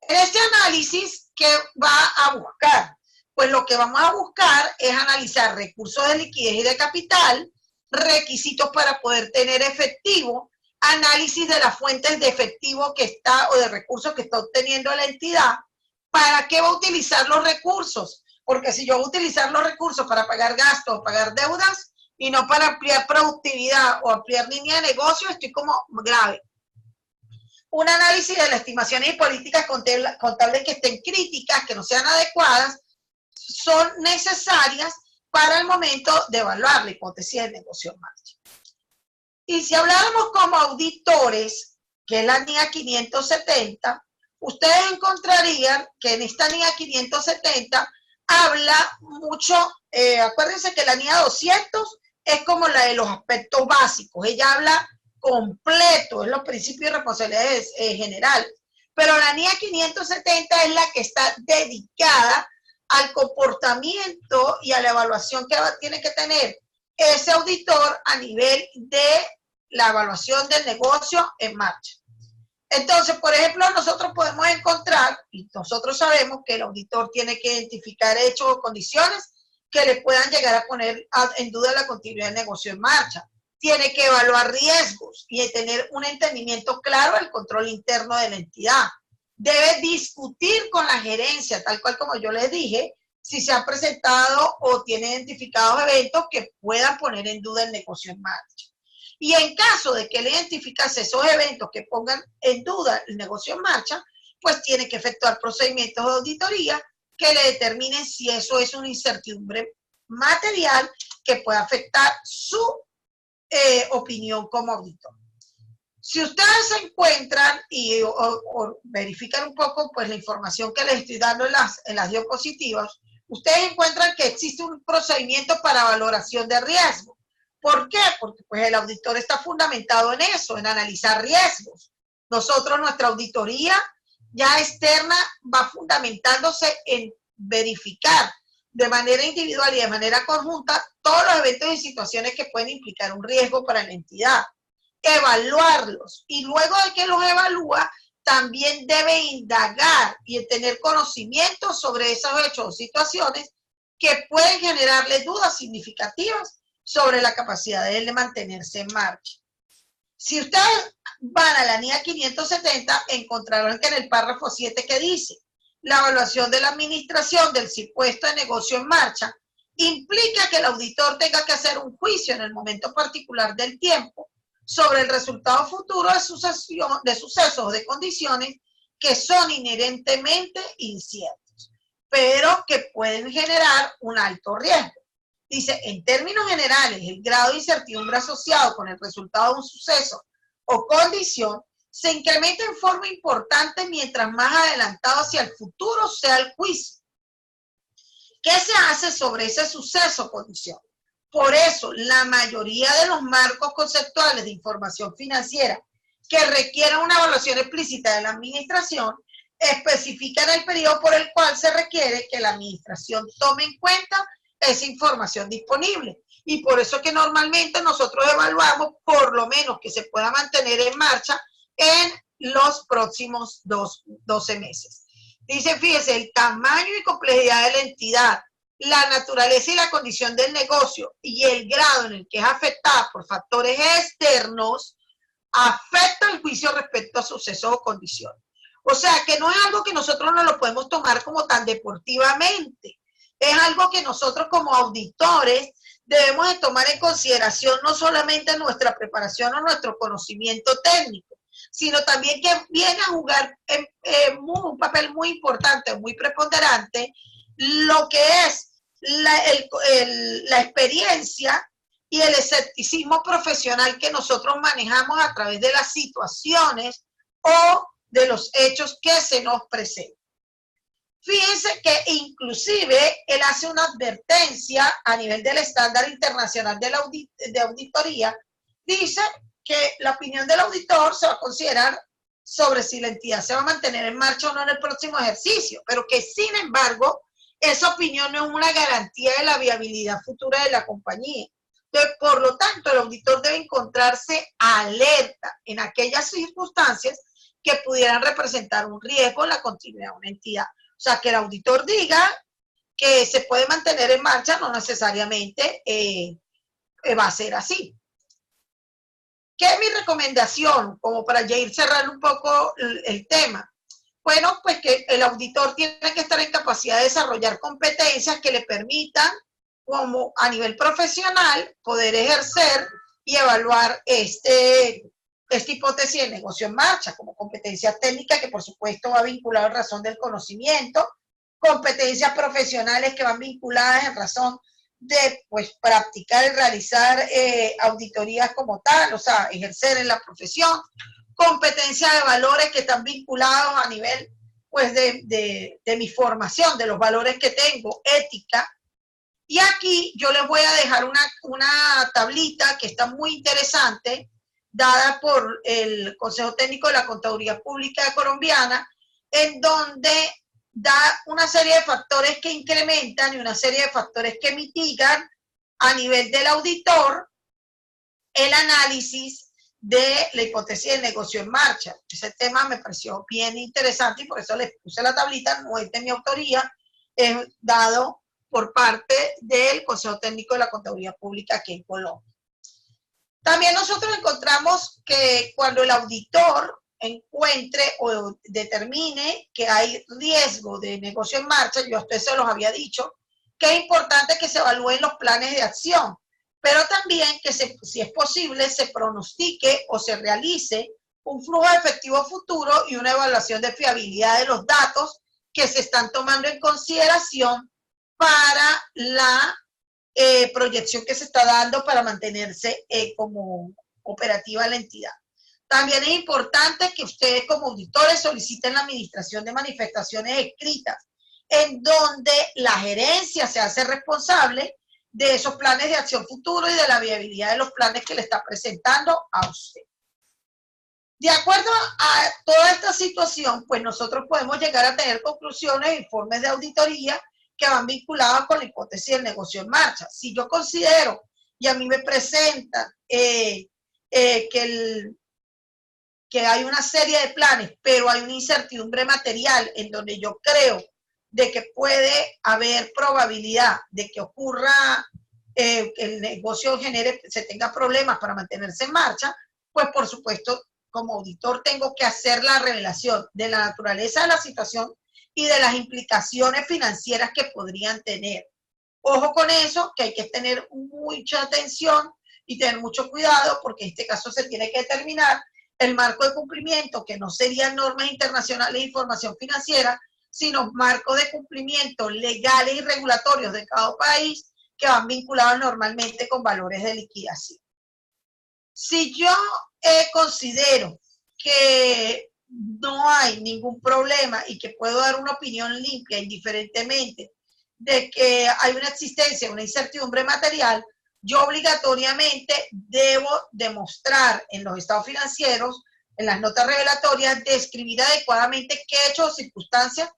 En este análisis, ¿qué va a buscar? Pues lo que vamos a buscar es analizar recursos de liquidez y de capital, requisitos para poder tener efectivo, análisis de las fuentes de efectivo que está o de recursos que está obteniendo la entidad, ¿para qué va a utilizar los recursos? Porque si yo voy a utilizar los recursos para pagar gastos o pagar deudas y no para ampliar productividad o ampliar línea de negocio, estoy como grave. Un análisis de las estimaciones y políticas contables que estén críticas, que no sean adecuadas, son necesarias para el momento de evaluar la hipótesis de negocio en marcha. Y si habláramos como auditores, que es la NIA 570, ustedes encontrarían que en esta NIA 570 habla mucho, acuérdense que la NIA 200 es como la de los aspectos básicos, ella habla completo, es los principios y responsabilidades generales, pero la NIA 570 es la que está dedicada al comportamiento y a la evaluación que tiene que tener ese auditor a nivel de la evaluación del negocio en marcha. Entonces, por ejemplo, nosotros podemos encontrar, y nosotros sabemos que el auditor tiene que identificar hechos o condiciones que le puedan llegar a poner en duda la continuidad del negocio en marcha. Tiene que evaluar riesgos y tener un entendimiento claro del control interno de la entidad. Debe discutir con la gerencia, tal cual como yo les dije, si se han presentado o tiene identificados eventos que puedan poner en duda el negocio en marcha. Y en caso de que él identificase esos eventos que pongan en duda el negocio en marcha, pues tiene que efectuar procedimientos de auditoría que le determinen si eso es una incertidumbre material que pueda afectar su opinión como auditor. Si ustedes se encuentran o verifican un poco pues, la información que les estoy dando en las diapositivas, ustedes encuentran que existe un procedimiento para valoración de riesgo. ¿Por qué? Porque pues, el auditor está fundamentado en eso, en analizar riesgos. Nosotros, nuestra auditoría ya externa va fundamentándose en verificar de manera individual y de manera conjunta todos los eventos y situaciones que pueden implicar un riesgo para la entidad, evaluarlos y luego de que los evalúa también debe indagar y tener conocimiento sobre esos hechos o situaciones que pueden generarle dudas significativas sobre la capacidad de él de mantenerse en marcha. Si ustedes van a la NIA 570, encontrarán que en el párrafo 7 que dice la evaluación de la administración del puesto de negocio en marcha implica que el auditor tenga que hacer un juicio en el momento particular del tiempo sobre el resultado futuro de sucesos o de condiciones que son inherentemente inciertos, pero que pueden generar un alto riesgo. Dice, en términos generales, el grado de incertidumbre asociado con el resultado de un suceso o condición se incrementa en forma importante mientras más adelantado hacia el futuro sea el juicio. ¿Qué se hace sobre ese suceso o condición? Por eso, la mayoría de los marcos conceptuales de información financiera que requieran una evaluación explícita de la administración especifican el periodo por el cual se requiere que la administración tome en cuenta esa información disponible. Y por eso que normalmente nosotros evaluamos por lo menos que se pueda mantener en marcha en los próximos 12 meses. Dice, fíjese, el tamaño y complejidad de la entidad, la naturaleza y la condición del negocio y el grado en el que es afectada por factores externos afecta el juicio respecto a sucesos o condiciones. O sea, que no es algo que nosotros no lo podemos tomar como tan deportivamente. Es algo que nosotros como auditores debemos de tomar en consideración no solamente nuestra preparación o nuestro conocimiento técnico, sino también que viene a jugar un papel muy importante, muy preponderante, lo que es la experiencia y el escepticismo profesional que nosotros manejamos a través de las situaciones o de los hechos que se nos presentan. Fíjense que inclusive él hace una advertencia a nivel del estándar internacional de auditoría. Dice que la opinión del auditor se va a considerar sobre si la entidad se va a mantener en marcha o no en el próximo ejercicio, pero que sin embargo esa opinión no es una garantía de la viabilidad futura de la compañía. Entonces, por lo tanto, el auditor debe encontrarse alerta en aquellas circunstancias que pudieran representar un riesgo en la continuidad de una entidad. O sea, que el auditor diga que se puede mantener en marcha, no necesariamente va a ser así. ¿Qué es mi recomendación? Como para ya ir cerrando un poco el tema. Bueno, pues que el auditor tiene que estar en capacidad de desarrollar competencias que le permitan, como a nivel profesional, poder ejercer y evaluar esta hipótesis de negocio en marcha, como competencias técnicas que por supuesto va vinculado en razón del conocimiento, competencias profesionales que van vinculadas en razón de pues practicar y realizar auditorías como tal, o sea, ejercer en la profesión, competencias de valores que están vinculados a nivel pues de mi formación, de los valores que tengo, ética. Y aquí yo les voy a dejar una tablita que está muy interesante, dada por el Consejo Técnico de la Contaduría Pública Colombiana, en donde da una serie de factores que incrementan y una serie de factores que mitigan a nivel del auditor el análisis de la hipótesis de negocio en marcha. Ese tema me pareció bien interesante y por eso les puse la tablita, no es de mi autoría, es dado por parte del Consejo Técnico de la Contaduría Pública aquí en Colombia. También nosotros encontramos que cuando el auditor encuentre o determine que hay riesgo de negocio en marcha, yo a ustedes se los había dicho, que es importante que se evalúen los planes de acción, pero también que si es posible se pronostique o se realice un flujo de efectivo futuro y una evaluación de fiabilidad de los datos que se están tomando en consideración para la proyección que se está dando para mantenerse como operativa la entidad. También es importante que ustedes como auditores soliciten la administración de manifestaciones escritas, en donde la gerencia se hace responsable de esos planes de acción futuro y de la viabilidad de los planes que le está presentando a usted. De acuerdo a toda esta situación, pues nosotros podemos llegar a tener conclusiones e informes de auditoría que van vinculados con la hipótesis del negocio en marcha. Si yo considero, y a mí me presentan que hay una serie de planes, pero hay una incertidumbre material en donde yo creo de que puede haber probabilidad de que ocurra, que el negocio se tenga problemas para mantenerse en marcha, pues por supuesto, como auditor tengo que hacer la revelación de la naturaleza de la situación y de las implicaciones financieras que podrían tener. Ojo con eso, que hay que tener mucha atención y tener mucho cuidado, porque en este caso se tiene que determinar el marco de cumplimiento, que no serían normas internacionales de información financiera, sino marcos de cumplimiento legales y regulatorios de cada país que van vinculados normalmente con valores de liquidación. Si yo considero que no hay ningún problema y que puedo dar una opinión limpia, indiferentemente de que hay una existencia, una incertidumbre material, yo obligatoriamente debo demostrar en los estados financieros, en las notas revelatorias, describir adecuadamente qué hechos o circunstancias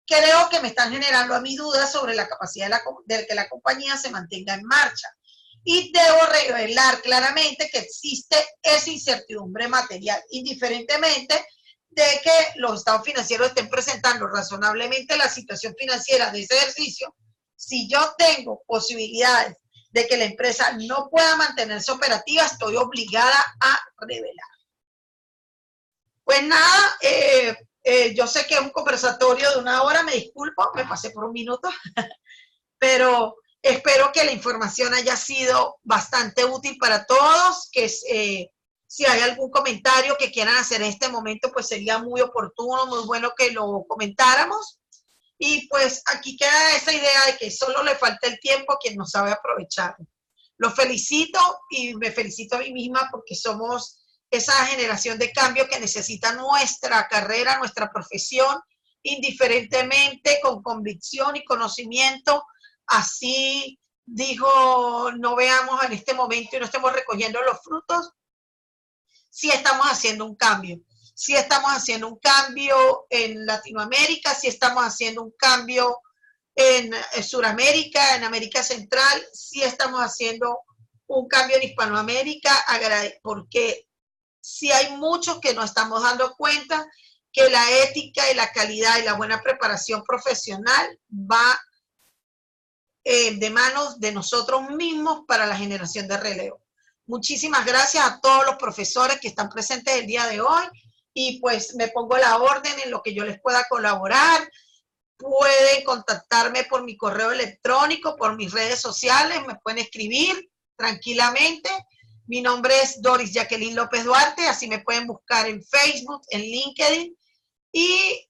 creo que me están generando a mí dudas sobre la capacidad de que la compañía se mantenga en marcha. Y debo revelar claramente que existe esa incertidumbre material, indiferentemente de que los estados financieros estén presentando razonablemente la situación financiera de ese ejercicio. Si yo tengo posibilidades de que la empresa no pueda mantenerse operativa, estoy obligada a revelar. Pues nada, yo sé que es un conversatorio de 1 hora, me disculpo, me pasé por 1 minuto, pero espero que la información haya sido bastante útil para todos, que si hay algún comentario que quieran hacer en este momento, pues sería muy oportuno, muy bueno que lo comentáramos. Y pues aquí queda esa idea de que solo le falta el tiempo a quien no sabe aprovecharlo. Los felicito y me felicito a mí misma porque somos esa generación de cambio que necesita nuestra carrera, nuestra profesión, indiferentemente, con convicción y conocimiento. Así dijo, no veamos en este momento y no estemos recogiendo los frutos, sí estamos haciendo un cambio. Sí estamos haciendo un cambio en Latinoamérica, sí estamos haciendo un cambio en Sudamérica, en América Central, sí estamos haciendo un cambio en Hispanoamérica, porque sí hay muchos que nos estamos dando cuenta que la ética y la calidad y la buena preparación profesional va de manos de nosotros mismos para la generación de relevo. Muchísimas gracias a todos los profesores que están presentes el día de hoy y pues me pongo a la orden en lo que yo les pueda colaborar. Pueden contactarme por mi correo electrónico, por mis redes sociales, me pueden escribir tranquilamente. Mi nombre es Doris Jacqueline López Duarte, así me pueden buscar en Facebook, en LinkedIn. Y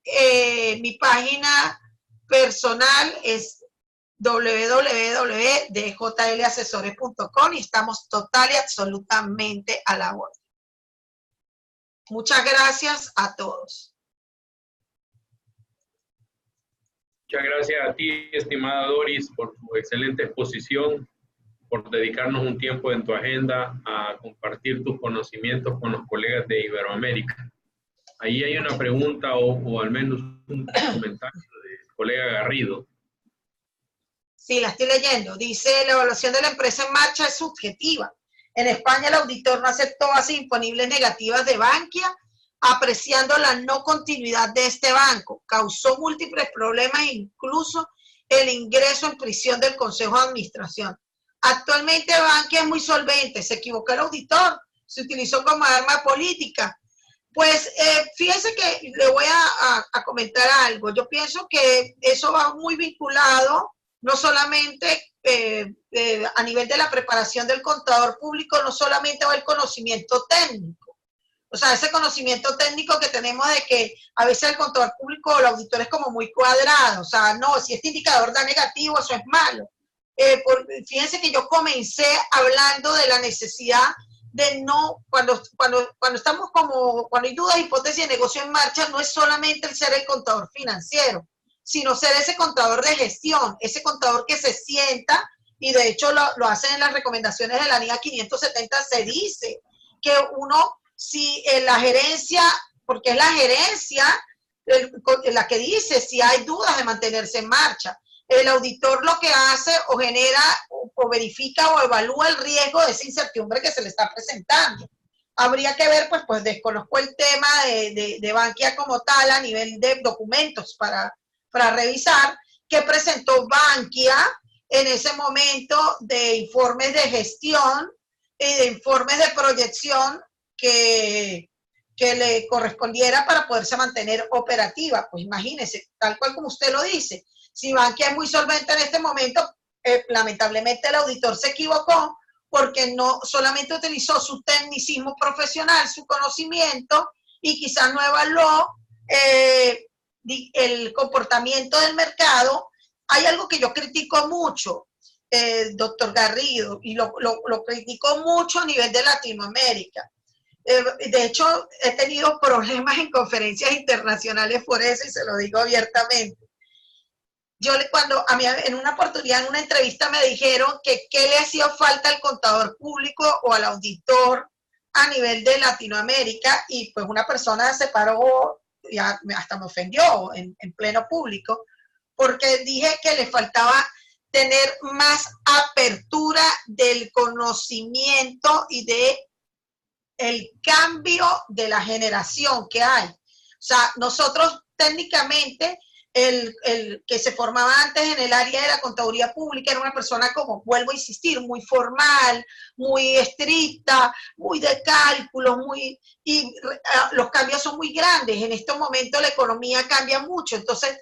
mi página personal es www.djlasesores.com y estamos total y absolutamente a la orden. Muchas gracias a todos. Muchas gracias a ti, estimada Doris, por tu excelente exposición, por dedicarnos un tiempo en tu agenda a compartir tus conocimientos con los colegas de Iberoamérica. Ahí hay una pregunta o al menos un comentario del colega Garrido. Sí, la estoy leyendo. Dice, la evaluación de la empresa en marcha es subjetiva. En España el auditor no aceptó bases imponibles negativas de Bankia, apreciando la no continuidad de este banco. Causó múltiples problemas, incluso el ingreso en prisión del Consejo de Administración. Actualmente Bankia es muy solvente, se equivocó el auditor, se utilizó como arma política. Pues fíjense que le voy a comentar algo. Yo pienso que eso va muy vinculado, no solamente a nivel de la preparación del contador público, no solamente va el conocimiento técnico. O sea, ese conocimiento técnico que tenemos de que a veces el contador público o el auditor es como muy cuadrado. O sea, no, si este indicador da negativo, eso es malo. Fíjense que yo comencé hablando de la necesidad de no, cuando estamos cuando hay dudas, hipótesis de negocio en marcha, no es solamente el ser el contador financiero, sino ser ese contador de gestión, ese contador que se sienta, y de hecho lo hacen en las recomendaciones de la NIA 570, se dice que uno, si la gerencia, porque es la gerencia la que dice si hay dudas de mantenerse en marcha. El auditor lo que hace o genera o verifica o evalúa el riesgo de esa incertidumbre que se le está presentando. Habría que ver, pues desconozco el tema de Bankia como tal a nivel de documentos para revisar, que presentó Bankia en ese momento de informes de gestión y de informes de proyección que le correspondiera para poderse mantener operativa. Pues imagínense, tal cual como usted lo dice, si Bankia es muy solvente en este momento, lamentablemente el auditor se equivocó porque no solamente utilizó su tecnicismo profesional, su conocimiento, y quizás no evaluó el comportamiento del mercado. Hay algo que yo critico mucho, doctor Garrido, y lo critico mucho a nivel de Latinoamérica. De hecho, he tenido problemas en conferencias internacionales por eso, y se lo digo abiertamente. Cuando a mí en una oportunidad, en una entrevista, me dijeron que qué le hacía falta al contador público o al auditor a nivel de Latinoamérica, y pues una persona se paró y hasta me ofendió en pleno público, porque dije que le faltaba tener más apertura del conocimiento y de el cambio de la generación que hay. O sea, nosotros técnicamente, el que se formaba antes en el área de la contaduría pública era una persona, como vuelvo a insistir, muy formal, muy estricta, muy de cálculos, y los cambios son muy grandes. En este momento la economía cambia mucho. Entonces,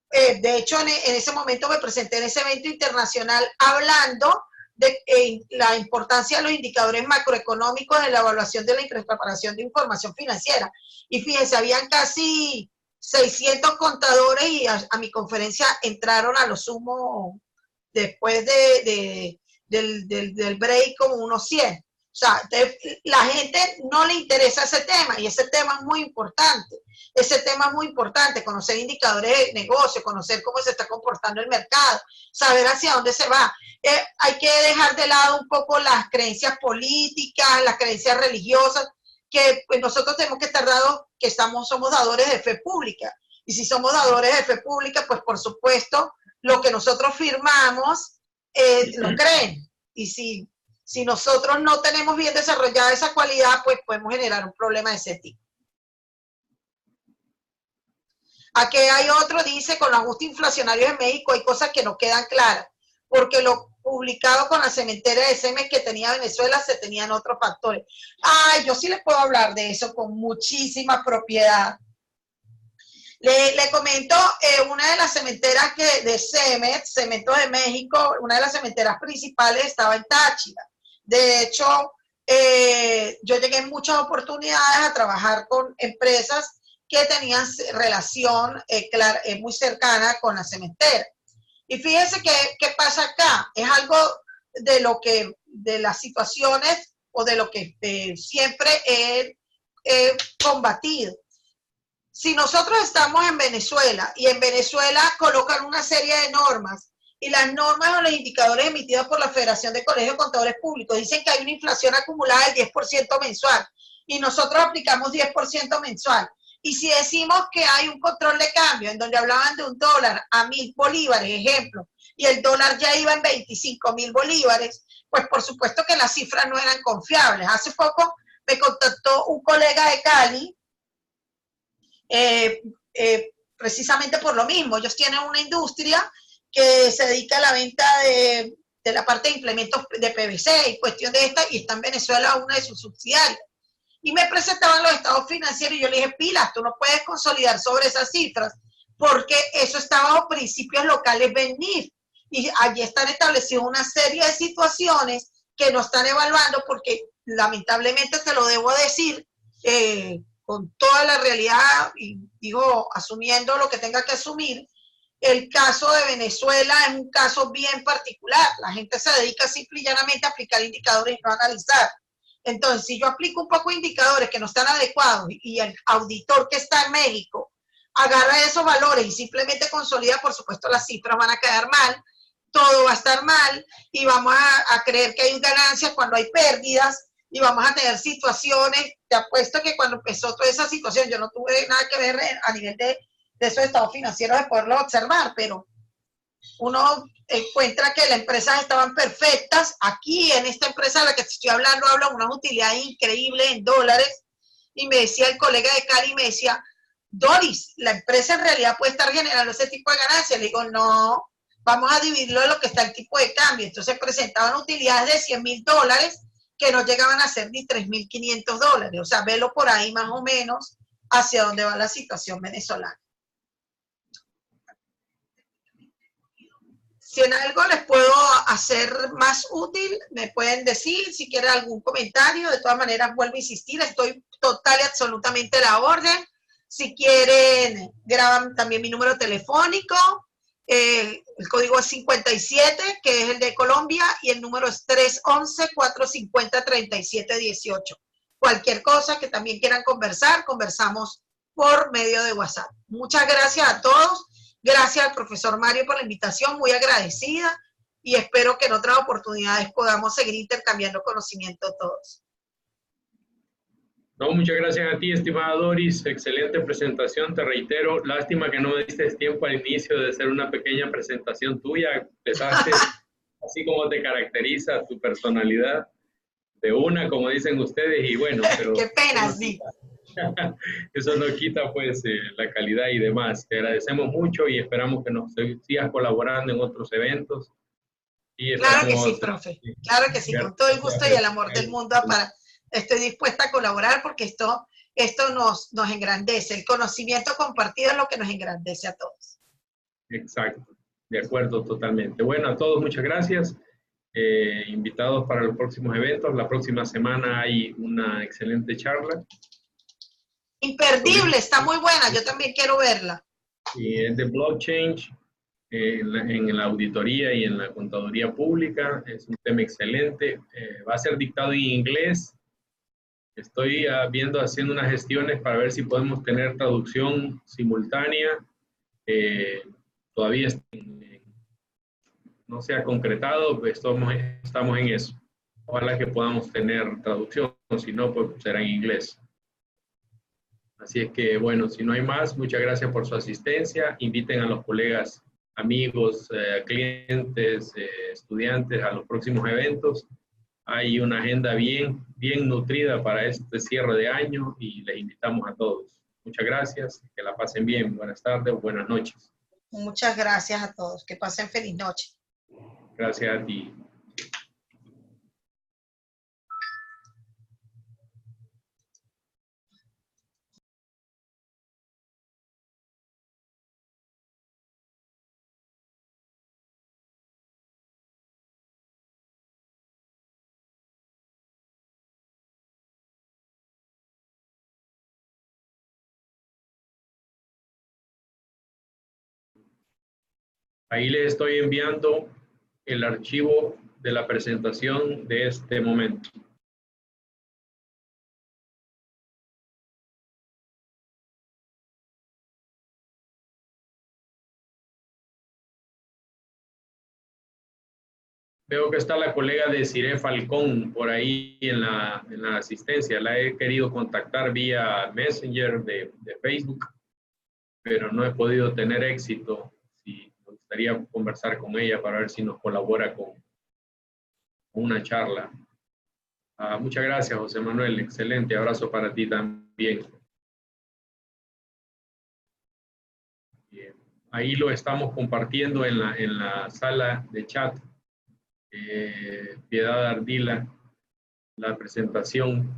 de hecho, en ese momento me presenté en ese evento internacional hablando de la importancia de los indicadores macroeconómicos en la evaluación de la preparación de información financiera. Y fíjense, habían casi 600 contadores, y a mi conferencia entraron a lo sumo, después del break, como unos 100. O sea, la gente no le interesa ese tema, y ese tema es muy importante. Ese tema es muy importante, conocer indicadores de negocio, conocer cómo se está comportando el mercado, saber hacia dónde se va. Hay que dejar de lado un poco las creencias políticas, las creencias religiosas, que pues, nosotros tenemos que estar dados, que somos dadores de fe pública. Y si somos dadores de fe pública, pues por supuesto, lo que nosotros firmamos, lo creen. Y si nosotros no tenemos bien desarrollada esa cualidad, pues podemos generar un problema de ese tipo. Aquí hay otro, dice, con los ajustes inflacionarios en México hay cosas que no quedan claras, porque lo publicado con la cementera de Cemex que tenía Venezuela se tenían otros factores. Ay, yo sí les puedo hablar de eso con muchísima propiedad. Le comento, una de las cementeras de Cemex, Cementos de México, una de las cementeras principales estaba en Táchira. De hecho, yo llegué en muchas oportunidades a trabajar con empresas que tenían relación muy cercana con la cementera. Y fíjense qué pasa acá. Es algo de las situaciones o de lo que siempre he combatido. Si nosotros estamos en Venezuela y en Venezuela colocan una serie de normas, y las normas o los indicadores emitidos por la Federación de Colegios de Contadores Públicos dicen que hay una inflación acumulada del 10% mensual, y nosotros aplicamos 10% mensual. Y si decimos que hay un control de cambio en donde hablaban de un dólar a 1.000 bolívares, ejemplo, y el dólar ya iba en 25.000 bolívares, pues por supuesto que las cifras no eran confiables. Hace poco me contactó un colega de Cali, precisamente por lo mismo. Ellos tienen una industria que se dedica a la venta de la parte de implementos de PVC y cuestión de esta, y está en Venezuela una de sus subsidiarias. Y me presentaban los estados financieros y yo le dije, pilas, tú no puedes consolidar sobre esas cifras porque eso está bajo principios locales venir. Y allí están establecidas una serie de situaciones que no están evaluando porque lamentablemente, te lo debo decir, con toda la realidad, y digo, asumiendo lo que tenga que asumir, el caso de Venezuela es un caso bien particular. La gente se dedica simple y llanamente a aplicar indicadores y no a analizar. Entonces, si yo aplico un poco de indicadores que no están adecuados y el auditor que está en México agarra esos valores y simplemente consolida, por supuesto, las cifras van a quedar mal, todo va a estar mal y vamos a creer que hay ganancias cuando hay pérdidas y vamos a tener situaciones. Te apuesto que cuando empezó toda esa situación, yo no tuve nada que ver a nivel de esos estados financieros de poderlo observar, pero uno encuentra que las empresas estaban perfectas. Aquí en esta empresa de la que te estoy hablando, habla unas utilidades increíbles en dólares, y me decía el colega de Cali, me decía, Doris, la empresa en realidad puede estar generando ese tipo de ganancias. Le digo, no, vamos a dividirlo de lo que está el tipo de cambio. Entonces presentaban utilidades de $100,000 que no llegaban a ser ni $3,500. O sea, velo por ahí más o menos hacia dónde va la situación venezolana. Si en algo les puedo hacer más útil, me pueden decir. Si quieren algún comentario, de todas maneras vuelvo a insistir, estoy total y absolutamente a la orden. Si quieren, graban también mi número telefónico. El código es 57, que es el de Colombia, y el número es 311-450-3718. Cualquier cosa que también quieran conversar, conversamos por medio de WhatsApp. Muchas gracias a todos. Gracias al profesor Mario por la invitación, muy agradecida, y espero que en otras oportunidades podamos seguir intercambiando conocimiento todos. No, muchas gracias a ti, estimada Doris. Excelente presentación, te reitero. Lástima que no me diste tiempo al inicio de hacer una pequeña presentación tuya. Empezaste así como te caracteriza tu personalidad, de una, como dicen ustedes, y bueno. Pero qué pena, sí. Eso no quita pues la calidad y demás. Te agradecemos mucho y esperamos que nos sigas colaborando en otros eventos. Y claro que sí, profe. Claro que sí, con todo el gusto y el amor del mundo. Estoy dispuesta a colaborar porque esto nos engrandece. El conocimiento compartido es lo que nos engrandece a todos. Exacto. De acuerdo totalmente. Bueno, a todos muchas gracias. Invitados para los próximos eventos. La próxima semana hay una excelente charla. Imperdible, está muy buena, yo también quiero verla. Y es de blockchain en la auditoría y en la contaduría pública. Es un tema excelente. Va a ser dictado en inglés. Estoy haciendo unas gestiones para ver si podemos tener traducción simultánea. Todavía no se ha concretado, pues estamos en eso. Ojalá que podamos tener traducción, si no, pues será en inglés. Así es que, bueno, si no hay más, muchas gracias por su asistencia. Inviten a los colegas, amigos, clientes, estudiantes a los próximos eventos. Hay una agenda bien nutrida para este cierre de año y les invitamos a todos. Muchas gracias, que la pasen bien. Buenas tardes o buenas noches. Muchas gracias a todos. Que pasen feliz noche. Gracias a ti. Ahí les estoy enviando el archivo de la presentación de este momento. Veo que está la colega de Cire Falcón por ahí en la asistencia. La he querido contactar vía Messenger de Facebook, pero no he podido tener éxito. Sí, me gustaría conversar con ella para ver si nos colabora con una charla. Muchas gracias, José Manuel. Excelente. Abrazo para ti también. Bien. Ahí lo estamos compartiendo en la sala de chat. Piedad Ardila, la presentación,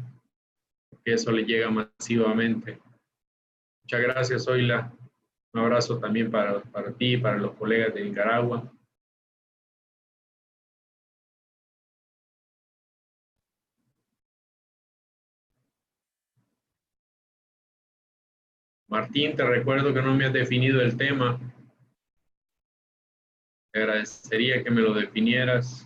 que eso le llega masivamente. Muchas gracias, Zoila. Un abrazo también para ti y para los colegas de Nicaragua. Martín, te recuerdo que no me has definido el tema. Te agradecería que me lo definieras.